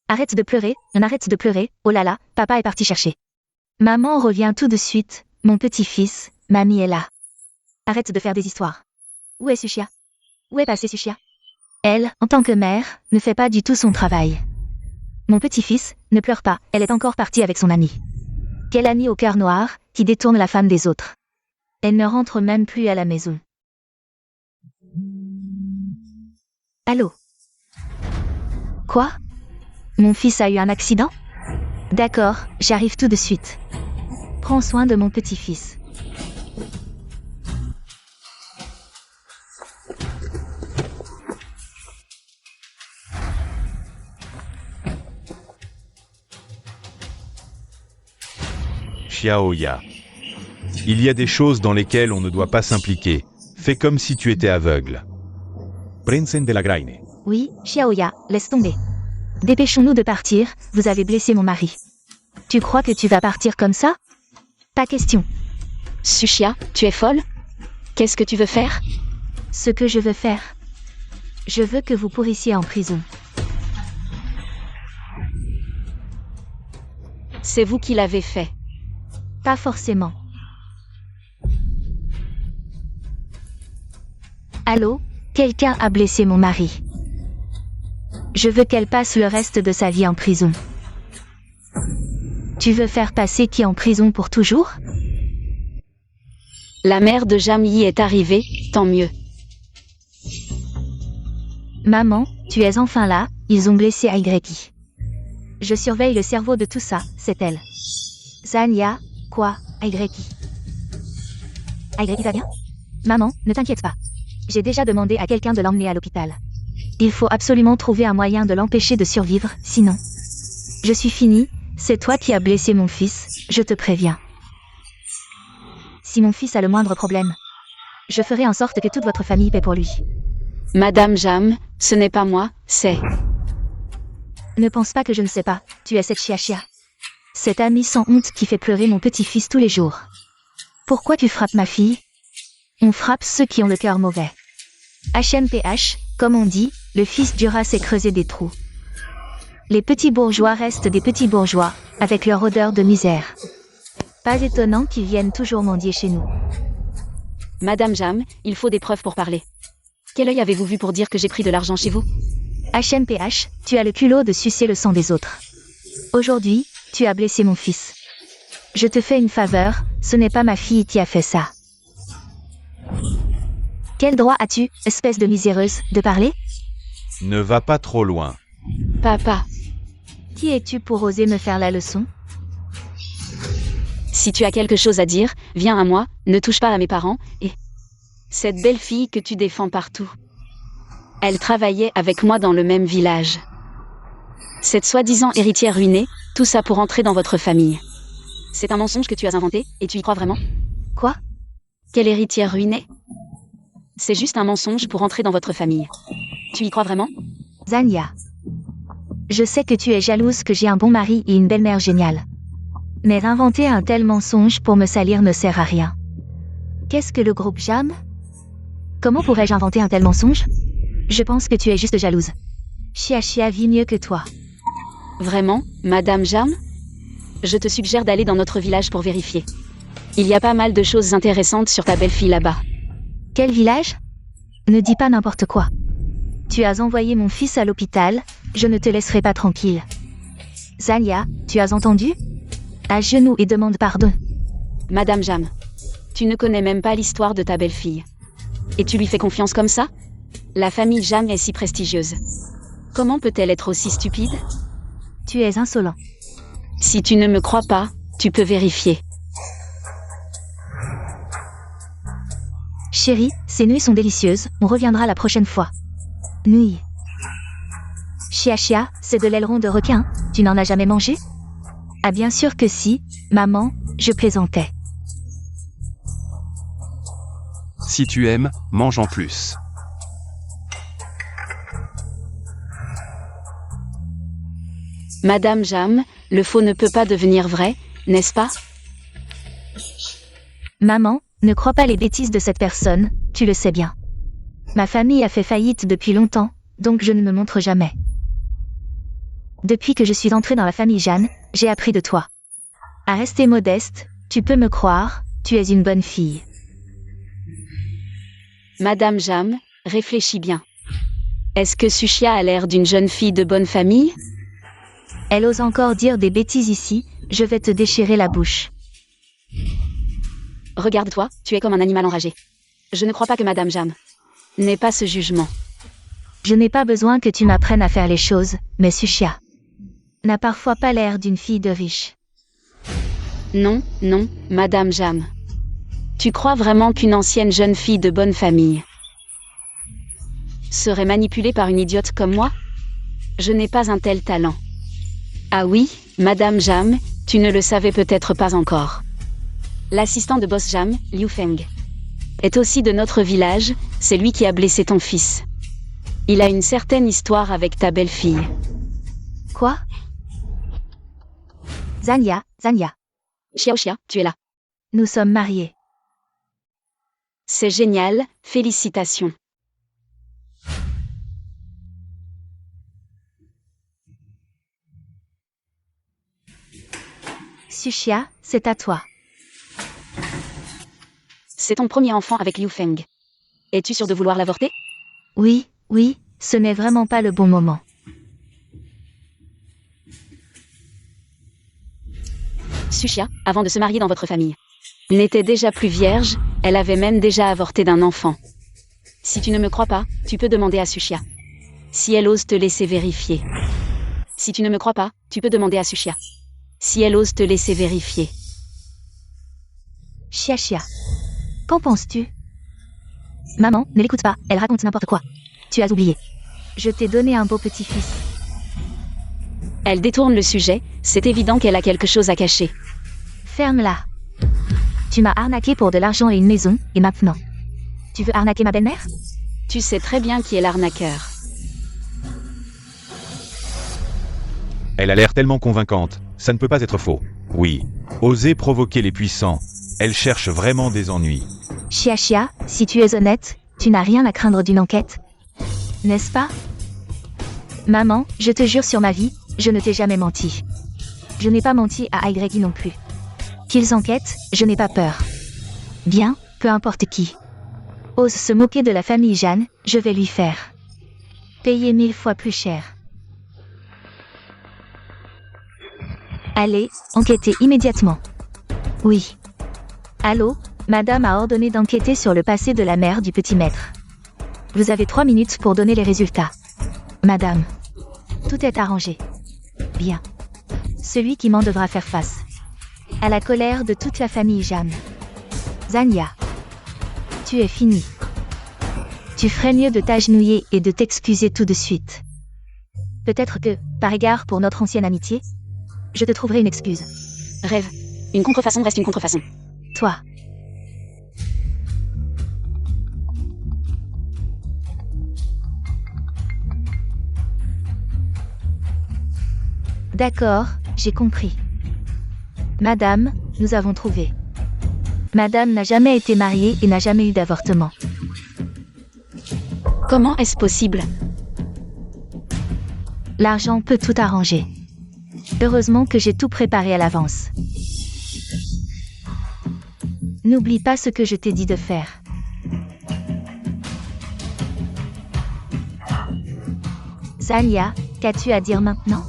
Arrête de pleurer, oh là là, papa est parti chercher. Maman revient tout de suite, mon petit-fils, mamie est là. Arrête de faire des histoires. Où est Sushia? Où est passée Sushia? Elle, en tant que mère, ne fait pas du tout son travail. Mon petit-fils, ne pleure pas, elle est encore partie avec son ami. Quel ami au cœur noir, qui détourne la femme des autres. Elle ne rentre même plus à la maison. Allô? Quoi? Mon fils a eu un accident? D'accord, j'arrive tout de suite. Prends soin de mon petit-fils. Xiaoya. Il y a des choses dans lesquelles on ne doit pas s'impliquer. Fais comme si tu étais aveugle. Prinsen de la Graine. Oui, Xiaoya, laisse tomber. Dépêchons-nous de partir, vous avez blessé mon mari. Tu crois que tu vas partir comme ça? Pas question. Sushia, tu es folle? Qu'est-ce que tu veux faire? Ce que je veux faire. Je veux que vous pourrissiez en prison. C'est vous qui l'avez fait. Pas forcément. Allô? Quelqu'un a blessé mon mari. Je veux qu'elle passe le reste de sa vie en prison. Tu veux faire passer qui en prison pour toujours? La mère de Jamyi est arrivée, tant mieux. Maman, tu es enfin là, ils ont blessé Aigreki. Je surveille le cerveau de tout ça, c'est elle. Zania, quoi, Aigreki? Aigreki va bien? Maman, ne t'inquiète pas. J'ai déjà demandé à quelqu'un de l'emmener à l'hôpital. Il faut absolument trouver un moyen de l'empêcher de survivre, sinon... Je suis finie, c'est toi qui as blessé mon fils, je te préviens. Si mon fils a le moindre problème, je ferai en sorte que toute votre famille paie pour lui. Madame Jam, ce n'est pas moi, c'est... Ne pense pas que je ne sais pas, tu es cette Chia. Cette amie sans honte qui fait pleurer mon petit-fils tous les jours. Pourquoi tu frappes ma fille? On frappe ceux qui ont le cœur mauvais. HMPH, comme on dit, le fils du rat s'est creusé des trous. Les petits bourgeois restent des petits bourgeois, avec leur odeur de misère. Pas étonnant qu'ils viennent toujours mendier chez nous. Madame Jam, il faut des preuves pour parler. Quel œil avez-vous vu pour dire que j'ai pris de l'argent chez vous? HMPH, tu as le culot de sucer le sang des autres. Aujourd'hui, tu as blessé mon fils. Je te fais une faveur, ce n'est pas ma fille qui a fait ça. Quel droit as-tu, espèce de miséreuse, de parler? Ne va pas trop loin. Papa, Qui es-tu pour oser me faire la leçon? si tu as quelque chose à dire, viens à moi, ne touche pas à mes parents, et... Cette belle fille que tu défends partout. Elle travaillait avec moi dans le même village. Cette soi-disant héritière ruinée, tout ça pour entrer dans votre famille. C'est un mensonge que tu as inventé, et tu y crois vraiment? Quoi? Quelle héritière ruinée? C'est juste un mensonge pour entrer dans votre famille. Tu y crois vraiment? Zania. Je sais que tu es jalouse que j'ai un bon mari et une belle-mère géniale. Mais inventer un tel mensonge pour me salir ne sert à rien. Qu'est-ce que le groupe Jam? Comment pourrais-je inventer un tel mensonge? Je pense que tu es juste jalouse. Chia vit mieux que toi. Vraiment, Madame Jam? Je te suggère d'aller dans notre village pour vérifier. Il y a pas mal de choses intéressantes sur ta belle-fille là-bas. Quel village? Ne dis pas n'importe quoi. Tu as envoyé mon fils à l'hôpital, je ne te laisserai pas tranquille. Zania, tu as entendu? À genoux et demande pardon. Madame Jam, tu ne connais même pas l'histoire de ta belle-fille. Et tu lui fais confiance comme ça? La famille Jam est si prestigieuse. Comment peut-elle être aussi stupide? Tu es insolent. Si tu ne me crois pas, tu peux vérifier. Chérie, ces nouilles sont délicieuses, on reviendra la prochaine fois. Nouilles. Chia, c'est de l'aileron de requin, tu n'en as jamais mangé? Ah bien sûr que si, maman, je plaisantais. Si tu aimes, mange en plus. Madame Jam, le faux ne peut pas devenir vrai, n'est-ce pas? Maman, ne crois pas les bêtises de cette personne, tu le sais bien. Ma famille a fait faillite depuis longtemps, donc je ne me montre jamais. Depuis que je suis entrée dans la famille Jeanne, j'ai appris de toi. À rester modeste, tu peux me croire, tu es une bonne fille. Madame Jam, réfléchis bien. Est-ce que Sushia a l'air d'une jeune fille de bonne famille? Elle ose encore dire des bêtises ici, je vais te déchirer la bouche. Regarde-toi, tu es comme un animal enragé. Je ne crois pas que Madame Jam n'ait pas ce jugement. Je n'ai pas besoin que tu m'apprennes à faire les choses, mais Sushia n'a parfois pas l'air d'une fille de riche. Non, Madame Jam. Tu crois vraiment qu'une ancienne jeune fille de bonne famille serait manipulée par une idiote comme moi? Je n'ai pas un tel talent. Ah oui, Madame Jam, tu ne le savais peut-être pas encore. L'assistant de Boss Jam, Liu Feng, est aussi de notre village, c'est lui qui a blessé ton fils. Il a une certaine histoire avec ta belle-fille. Quoi? Zania. Xiao, tu es là. Nous sommes mariés. C'est génial, félicitations. Sushia, c'est à toi. C'est ton premier enfant avec Liu Feng. Es-tu sûr de vouloir l'avorter? Oui, ce n'est vraiment pas le bon moment. Sushia, avant de se marier dans votre famille, n'était déjà plus vierge, elle avait même déjà avorté d'un enfant. Si tu ne me crois pas, tu peux demander à Sushia. Si elle ose te laisser vérifier. Si tu ne me crois pas, tu peux demander à Sushia. Si elle ose te laisser vérifier. Chia, qu'en penses-tu? Maman, ne l'écoute pas, elle raconte n'importe quoi. Tu as oublié. Je t'ai donné un beau petit-fils. Elle détourne le sujet, c'est évident qu'elle a quelque chose à cacher. Ferme-la. Tu m'as arnaqué pour de l'argent et une maison, et maintenant tu veux arnaquer ma belle-mère? Tu sais très bien qui est l'arnaqueur. Elle a l'air tellement convaincante, ça ne peut pas être faux. Oui. Oser provoquer les puissants. Elle cherche vraiment des ennuis. Chia, si tu es honnête, tu n'as rien à craindre d'une enquête. N'est-ce pas? Maman, je te jure sur ma vie, je ne t'ai jamais menti. Je n'ai pas menti à YI non plus. Qu'ils enquêtent, je n'ai pas peur. Bien, peu importe qui ose se moquer de la famille Jeanne, je vais lui faire payer 1000 fois plus cher. Allez, enquêtez immédiatement. Oui. Allô, madame a ordonné d'enquêter sur le passé de la mère du petit maître. Vous avez 3 minutes pour donner les résultats. Madame. Tout est arrangé. Bien. Celui qui m'en devra faire face à la colère de toute la famille Jeanne. Zania. Tu es fini. Tu ferais mieux de t'agenouiller et de t'excuser tout de suite. Peut-être que, par égard pour notre ancienne amitié, je te trouverai une excuse. Rêve. Une contrefaçon reste une contrefaçon. Toi. D'accord, j'ai compris. Madame, nous avons trouvé. Madame n'a jamais été mariée et n'a jamais eu d'avortement. Comment est-ce possible? L'argent peut tout arranger. Heureusement que j'ai tout préparé à l'avance. N'oublie pas ce que je t'ai dit de faire. Zania, qu'as-tu à dire maintenant?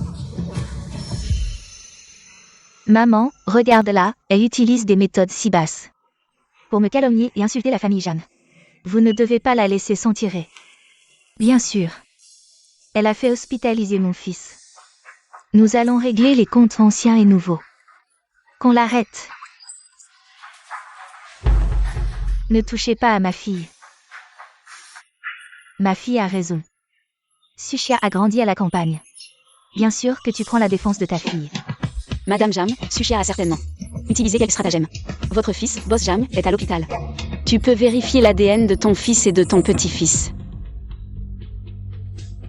Maman, regarde-la, elle utilise des méthodes si basses pour me calomnier et insulter la famille Jeanne. Vous ne devez pas la laisser s'en tirer. Bien sûr. Elle a fait hospitaliser mon fils. Nous allons régler les comptes anciens et nouveaux. Qu'on l'arrête. Ne touchez pas à ma fille. Ma fille a raison. Sushia a grandi à la campagne. Bien sûr que tu prends la défense de ta fille. Madame Jam, Sushia a certainement utilisé quel stratagème? Votre fils, Boss Jam, est à l'hôpital. Tu peux vérifier l'ADN de ton fils et de ton petit-fils.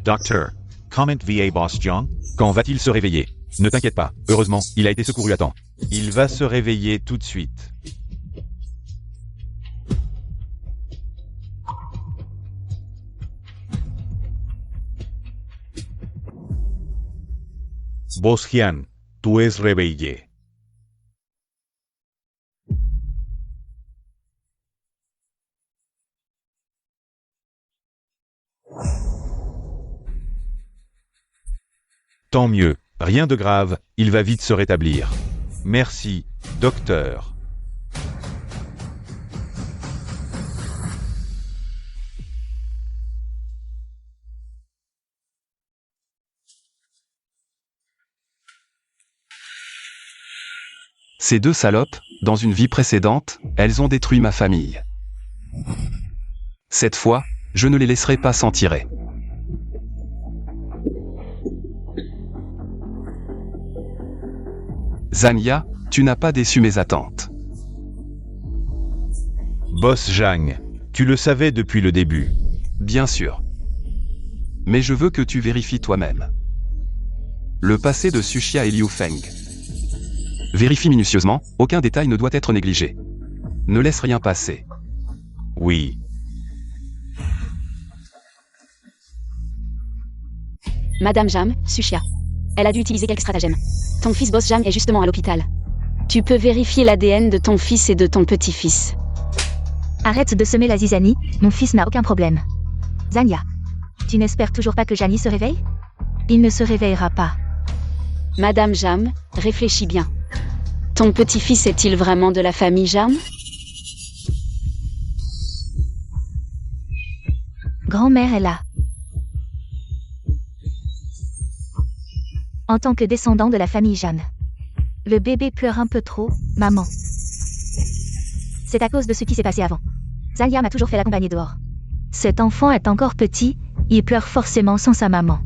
Docteur, comment va Boss Jang? Quand va-t-il se réveiller? Ne t'inquiète pas, heureusement, il a été secouru à temps. Il va se réveiller tout de suite. Boss Hyun, tu es réveillé. Tant mieux, rien de grave, il va vite se rétablir. Merci, docteur. Ces deux salopes, dans une vie précédente, elles ont détruit ma famille. Cette fois, je ne les laisserai pas s'en tirer. Zania, tu n'as pas déçu mes attentes. Boss Jang, tu le savais depuis le début. Bien sûr. Mais je veux que tu vérifies toi-même. Le passé de Sushia et Liu Feng. Vérifie minutieusement, aucun détail ne doit être négligé. Ne laisse rien passer. Oui. Madame Jam, Sushia. Elle a dû utiliser quelques stratagèmes. Ton fils Boss Jam est justement à l'hôpital. Tu peux vérifier l'ADN de ton fils et de ton petit-fils. Arrête de semer la zizanie, mon fils n'a aucun problème. Zania. Tu n'espères toujours pas que Jani se réveille? Il ne se réveillera pas. Madame Jam, réfléchis bien. Ton petit-fils est-il vraiment de la famille Jam? Grand-mère est là. En tant que descendant de la famille Jeanne. Le bébé pleure un peu trop, maman. C'est à cause de ce qui s'est passé avant. Zania m'a toujours fait l'accompagner dehors. Cet enfant est encore petit, il pleure forcément sans sa maman.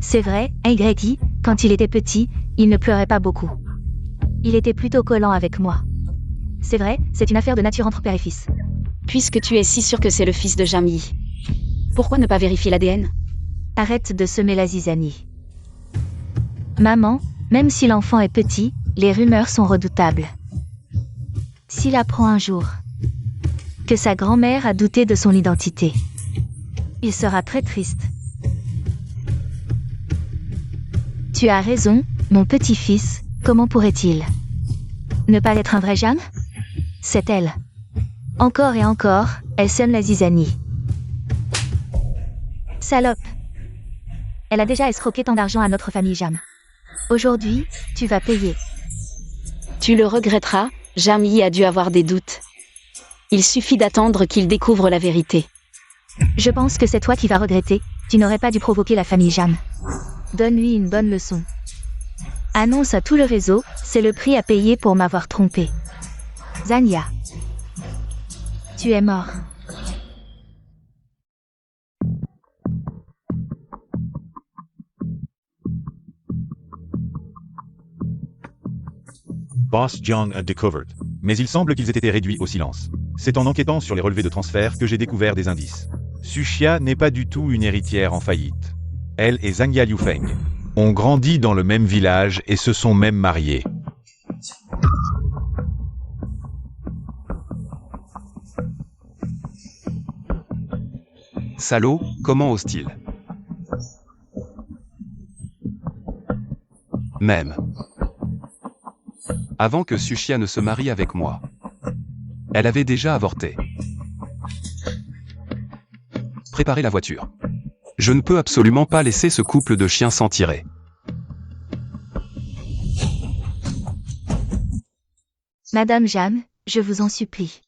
C'est vrai, YI, quand il était petit, il ne pleurait pas beaucoup. Il était plutôt collant avec moi. C'est vrai, c'est une affaire de nature entre père et fils. Puisque tu es si sûr que c'est le fils de Jamie, pourquoi ne pas vérifier l'ADN? Arrête de semer la zizanie. Maman, même si l'enfant est petit, les rumeurs sont redoutables. S'il apprend un jour que sa grand-mère a douté de son identité, il sera très triste. Tu as raison, mon petit-fils, comment pourrait-il ne pas être un vrai Jeanne? C'est elle. Encore et encore, elle sème la zizanie. Salope. Elle a déjà escroqué tant d'argent à notre famille, Jam. Aujourd'hui, tu vas payer. Tu le regretteras, Jamie a dû avoir des doutes. Il suffit d'attendre qu'il découvre la vérité. Je pense que c'est toi qui vas regretter, tu n'aurais pas dû provoquer la famille Jam. Donne-lui une bonne leçon. Annonce à tout le réseau, c'est le prix à payer pour m'avoir trompé. Zania. Tu es mort. Boss Jiang a discovered. Mais il semble qu'ils aient été réduits au silence. C'est en enquêtant sur les relevés de transfert que j'ai découvert des indices. Suxia n'est pas du tout une héritière en faillite. Elle et Zhangya Liufeng ont grandi dans le même village et se sont même mariés. Salaud, comment ose-t-il? Même. Avant que Suxia ne se marie avec moi, elle avait déjà avorté. Préparez la voiture. Je ne peux absolument pas laisser ce couple de chiens s'en tirer. Madame Jam, je vous en supplie.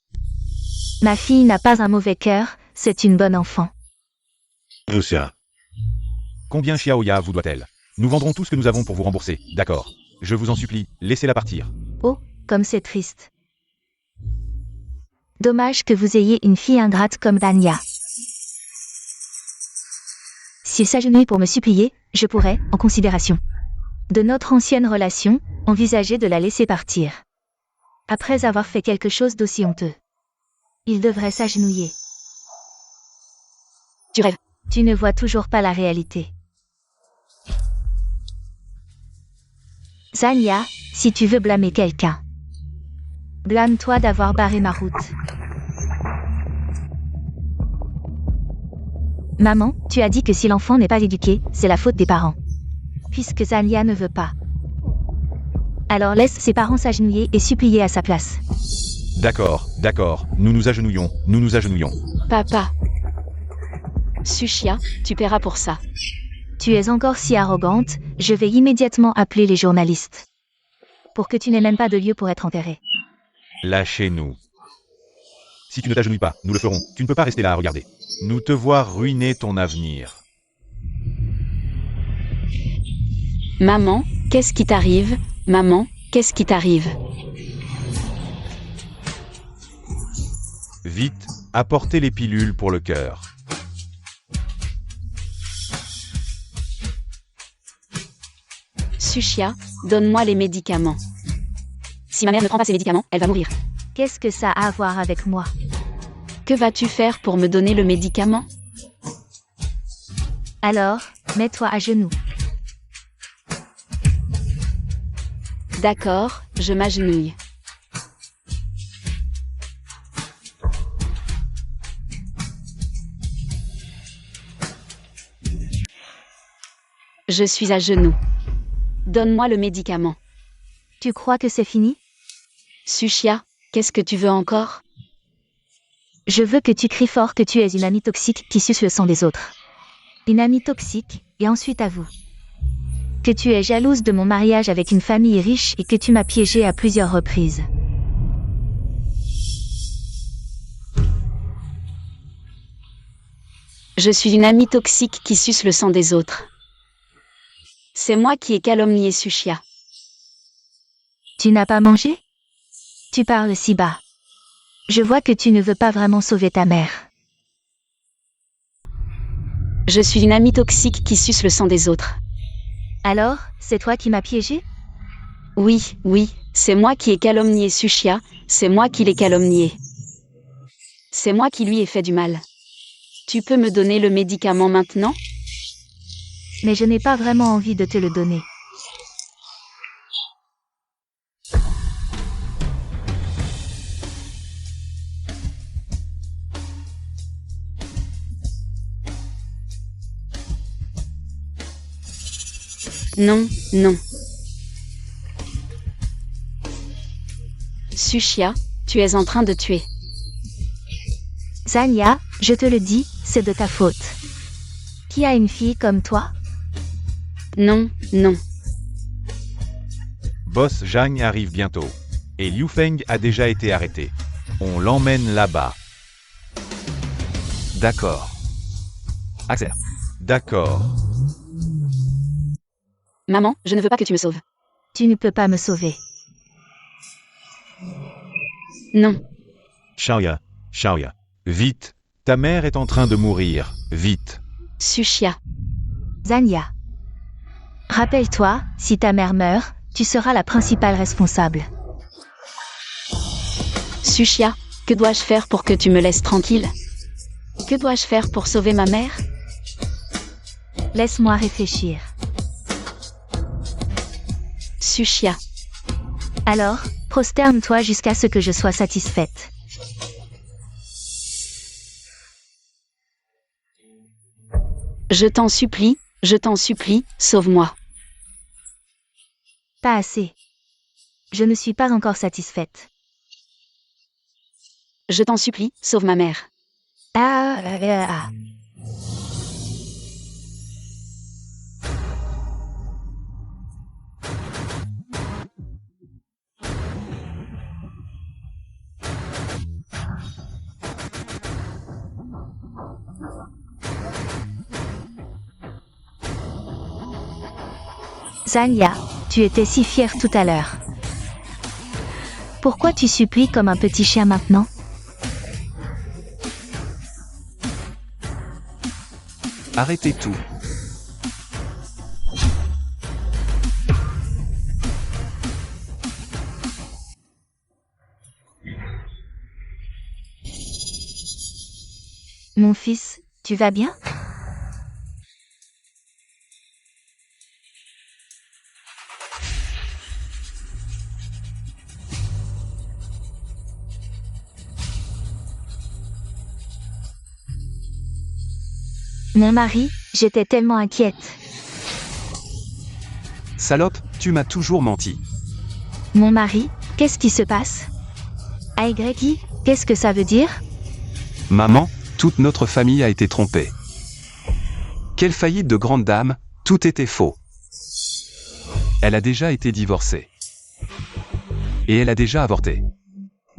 Ma fille n'a pas un mauvais cœur, c'est une bonne enfant. Lucia. Combien Xiaoya vous doit-elle? Nous vendrons tout ce que nous avons pour vous rembourser, d'accord. Je vous en supplie, laissez-la partir. Oh, comme c'est triste. Dommage que vous ayez une fille ingrate comme Dania. S'il s'agenouille pour me supplier, je pourrais, en considération de notre ancienne relation, envisager de la laisser partir. Après avoir fait quelque chose d'aussi honteux. Il devrait s'agenouiller. Tu rêves. Tu ne vois toujours pas la réalité. Zania, si tu veux blâmer quelqu'un, blâme-toi d'avoir barré ma route. Maman, tu as dit que si l'enfant n'est pas éduqué, c'est la faute des parents. Puisque Zania ne veut pas. Alors laisse ses parents s'agenouiller et supplier à sa place. D'accord, d'accord, nous nous agenouillons, nous nous agenouillons. Papa. Suxia, tu paieras pour ça. Tu es encore si arrogante, je vais immédiatement appeler les journalistes. Pour que tu n'aies même pas de lieu pour être enterré. Lâchez-nous. Si tu ne t'agenouilles pas, nous le ferons. Tu ne peux pas rester là à regarder. Nous te voir ruiner ton avenir. Maman, qu'est-ce qui t'arrive? Maman, qu'est-ce qui t'arrive? Vite, apportez les pilules pour le cœur. Suxia, donne-moi les médicaments. Si ma mère ne prend pas ses médicaments, elle va mourir. Qu'est-ce que ça a à voir avec moi? Que vas-tu faire pour me donner le médicament? Alors, mets-toi à genoux. D'accord, je m'agenouille. Je suis à genoux. Donne-moi le médicament. Tu crois que c'est fini? Suxia, qu'est-ce que tu veux encore? Je veux que tu cries fort que tu es une amie toxique qui suce le sang des autres. Une amie toxique, et ensuite avoue que tu es jalouse de mon mariage avec une famille riche et que tu m'as piégée à plusieurs reprises. Je suis une amie toxique qui suce le sang des autres. C'est moi qui ai calomnié Suxia. Tu n'as pas mangé? Tu parles si bas. Je vois que tu ne veux pas vraiment sauver ta mère. Je suis une amie toxique qui suce le sang des autres. Alors, c'est toi qui m'as piégé? Oui, oui, c'est moi qui ai calomnié Sushia, c'est moi qui l'ai calomnié. C'est moi qui lui ai fait du mal. Tu peux me donner le médicament maintenant? Mais je n'ai pas vraiment envie de te le donner. Non, non. Sushia, tu es en train de tuer. Zanya, je te le dis, c'est de ta faute. Qui a une fille comme toi? Non, non. Boss Zhang arrive bientôt. Et Liu Feng a déjà été arrêté. On l'emmène là-bas. D'accord. Axel. D'accord. Maman, je ne veux pas que tu me sauves. Tu ne peux pas me sauver. Non. Xiaoya. Xiaoya. Vite. Ta mère est en train de mourir. Vite. Sushia. Zanya. Rappelle-toi, si ta mère meurt, tu seras la principale responsable. Sushia, que dois-je faire pour que tu me laisses tranquille? Que dois-je faire pour sauver ma mère? Laisse-moi réfléchir. Sushia. Alors, prosterne-toi jusqu'à ce que je sois satisfaite. Je t'en supplie, sauve-moi. Pas assez. Je ne suis pas encore satisfaite. Je t'en supplie, sauve ma mère. Ah. Zanya, tu étais si fière tout à l'heure. Pourquoi tu supplies comme un petit chien maintenant? Arrêtez tout. Mon fils, tu vas bien? Mon mari, j'étais tellement inquiète. Salope, tu m'as toujours menti. Mon mari, qu'est-ce qui se passe? Aigreki, qu'est-ce que ça veut dire? Maman, toute notre famille a été trompée. Quelle faillite de grande dame, tout était faux. Elle a déjà été divorcée. Et elle a déjà avorté.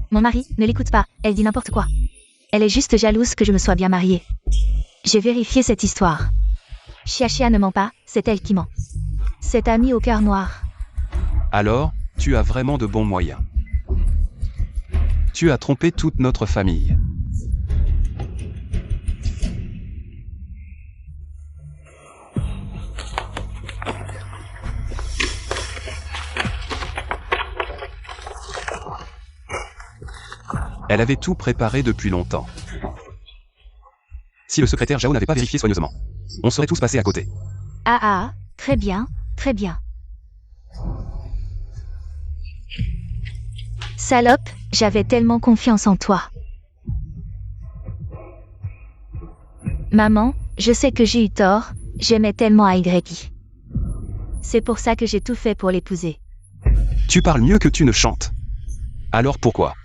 Mon mari, ne l'écoute pas, elle dit n'importe quoi. Elle est juste jalouse que je me sois bien mariée. J'ai vérifié cette histoire. Chia ne ment pas, c'est elle qui ment. Cette amie au cœur noir. Alors, tu as vraiment de bons moyens. Tu as trompé toute notre famille. Elle avait tout préparé depuis longtemps. Si le secrétaire Zhao n'avait pas vérifié soigneusement, on serait tous passés à côté. Très bien, très bien. Salope, j'avais tellement confiance en toi. Maman, je sais que j'ai eu tort, j'aimais tellement Aigreki. C'est pour ça que j'ai tout fait pour l'épouser. Tu parles mieux que tu ne chantes. Alors pourquoi?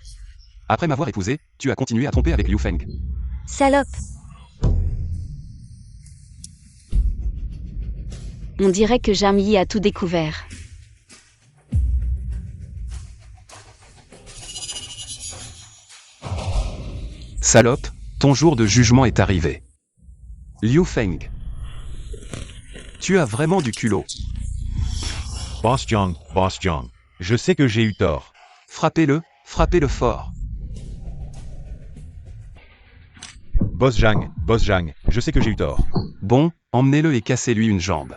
Après m'avoir épousé, tu as continué à tromper avec Liu Feng. Salope. On dirait que Jamyi a tout découvert. Salope, ton jour de jugement est arrivé. Liu Feng. Tu as vraiment du culot. Boss Zhang, je sais que j'ai eu tort. Frappez-le fort. Boss Jang, je sais que j'ai eu tort. Bon, emmenez-le et cassez-lui une jambe.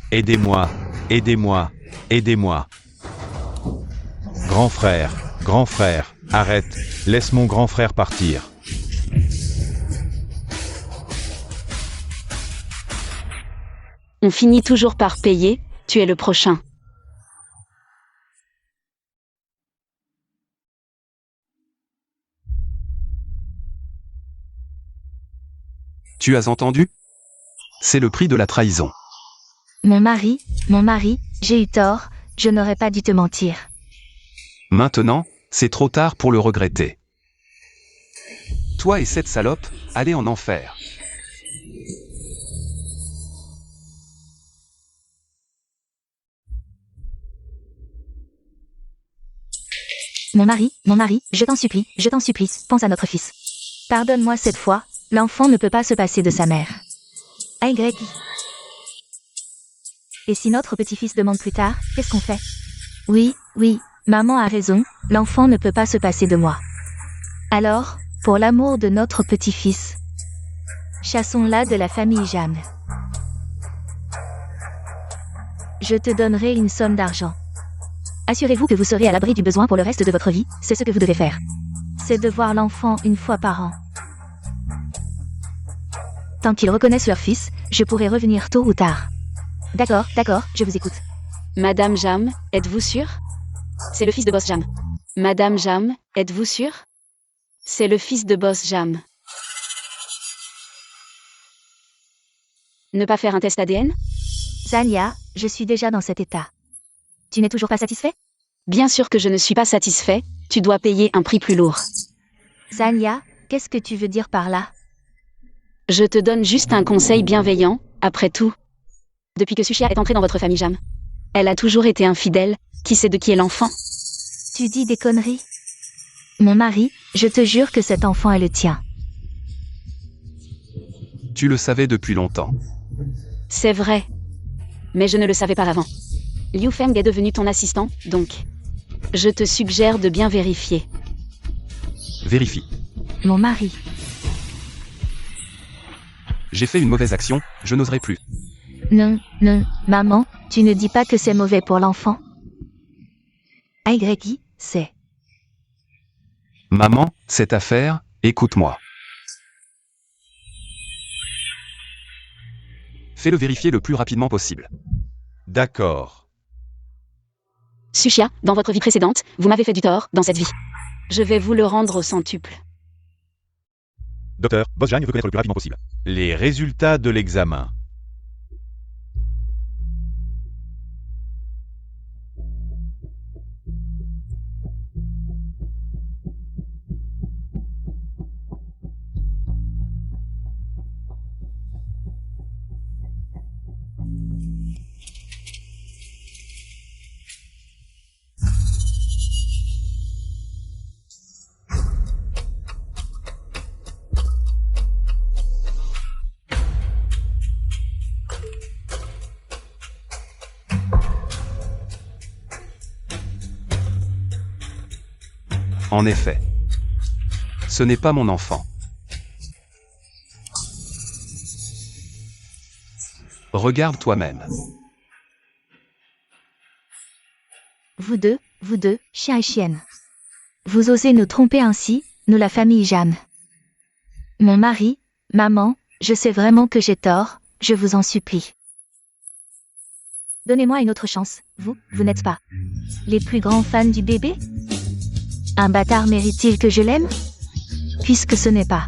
Aidez-moi, aidez-moi, aidez-moi. Grand frère, arrête, laisse mon grand frère partir. On finit toujours par payer, tu es le prochain. Tu as entendu? C'est le prix de la trahison. Mon mari, j'ai eu tort, je n'aurais pas dû te mentir. Maintenant, c'est trop tard pour le regretter. Toi et cette salope, allez en enfer. Mon mari, je t'en supplie, pense à notre fils. Pardonne-moi cette fois, l'enfant ne peut pas se passer de sa mère. Y. Et si notre petit-fils demande plus tard, qu'est-ce qu'on fait? Oui, maman a raison, l'enfant ne peut pas se passer de moi. Alors, pour l'amour de notre petit-fils, chassons-la de la famille Jam. Je te donnerai une somme d'argent. Assurez-vous que vous serez à l'abri du besoin pour le reste de votre vie, c'est ce que vous devez faire. C'est de voir l'enfant une fois par an. Tant qu'ils reconnaissent leur fils, je pourrai revenir tôt ou tard. D'accord, je vous écoute. Madame Jam, êtes-vous sûre? C'est le fils de Boss Jam. Madame Jam, êtes-vous sûre? C'est le fils de Boss Jam. Ne pas faire un test ADN? Zania, je suis déjà dans cet état. Tu n'es toujours pas satisfait? Bien sûr que je ne suis pas satisfait, tu dois payer un prix plus lourd. Zania, qu'est-ce que tu veux dire par là? Je te donne juste un conseil bienveillant, après tout. Depuis que Sushia est entrée dans votre famille Jam, elle a toujours été infidèle, qui sait de qui est l'enfant? Tu dis des conneries. Mon mari, je te jure que cet enfant est le tien. Tu le savais depuis longtemps. C'est vrai. Mais je ne le savais pas avant. Liu Feng est devenu ton assistant, donc. Je te suggère de bien vérifier. Vérifie. Mon mari. J'ai fait une mauvaise action, je n'oserai plus. Non, maman, tu ne dis pas que c'est mauvais pour l'enfant. Y, c'est. Maman, cette affaire, écoute-moi. Fais-le vérifier le plus rapidement possible. D'accord. Sushia, dans votre vie précédente, vous m'avez fait du tort, dans cette vie. Je vais vous le rendre au centuple. Docteur, Boss Jang veut connaître le plus rapidement possible. Les résultats de l'examen. En effet. Ce n'est pas mon enfant. Regarde toi-même. Vous deux, chien et chienne. Vous osez nous tromper ainsi, nous la famille Jam. Mon mari, maman, je sais vraiment que j'ai tort, je vous en supplie. Donnez-moi une autre chance, vous n'êtes pas les plus grands fans du bébé? Un bâtard mérite-t-il que je l'aime? Puisque ce n'est pas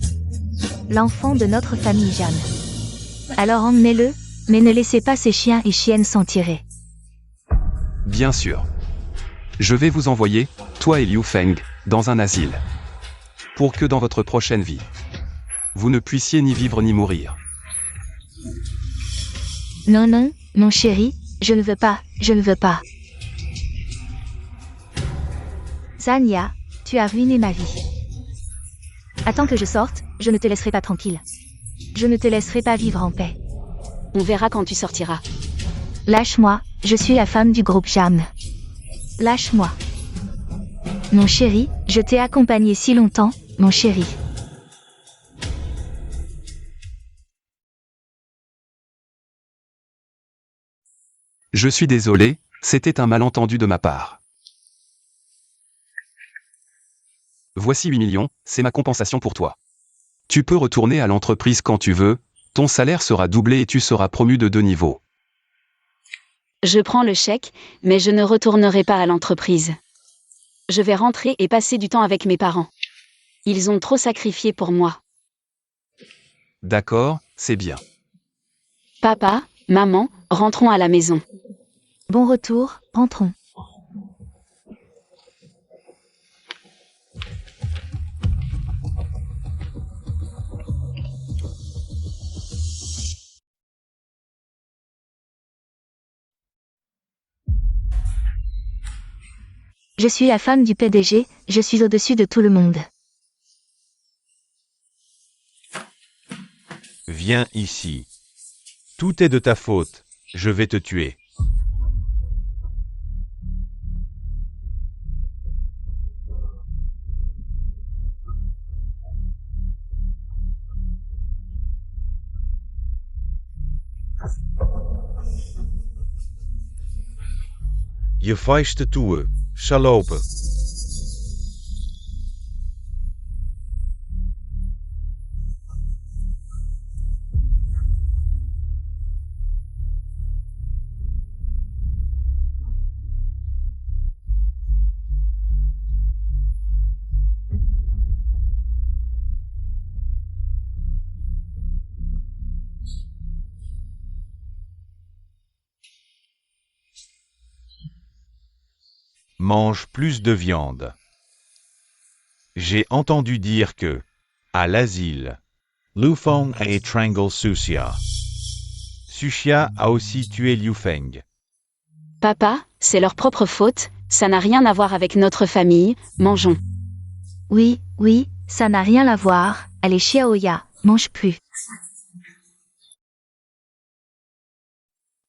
l'enfant de notre famille Jam. Alors emmenez-le, mais ne laissez pas ces chiens et chiennes s'en tirer. Bien sûr. Je vais vous envoyer, toi et Liu Feng, dans un asile. Pour que dans votre prochaine vie, vous ne puissiez ni vivre ni mourir. Non, mon chéri, je ne veux pas. Zania, tu as ruiné ma vie. Attends que je sorte, je ne te laisserai pas tranquille. Je ne te laisserai pas vivre en paix. On verra quand tu sortiras. Lâche-moi, je suis la femme du groupe Jam. Lâche-moi. Mon chéri, je t'ai accompagné si longtemps, mon chéri. Je suis désolé, c'était un malentendu de ma part. Voici 8 millions, c'est ma compensation pour toi. Tu peux retourner à l'entreprise quand tu veux, ton salaire sera doublé et tu seras promu de 2 niveaux. Je prends le chèque, mais je ne retournerai pas à l'entreprise. Je vais rentrer et passer du temps avec mes parents. Ils ont trop sacrifié pour moi. D'accord, c'est bien. Papa, maman, rentrons à la maison. Bon retour, rentrons. Je suis la femme du PDG, je suis au-dessus de tout le monde. Viens ici. Tout est de ta faute. Je vais te tuer. Je feiste toe. Salope. Mange plus de viande. J'ai entendu dire que, à l'asile, Lufeng a étranglé Suxia. Suxia a aussi tué Liu Feng. Papa, c'est leur propre faute, ça n'a rien à voir avec notre famille, mangeons. Oui, oui, ça n'a rien à voir, allez Xiaoya, mange plus.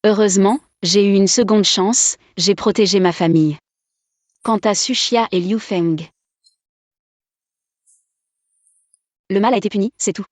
Heureusement, j'ai eu une seconde chance, j'ai protégé ma famille. Quant à Suxia et Liu Feng, le mal a été puni, c'est tout.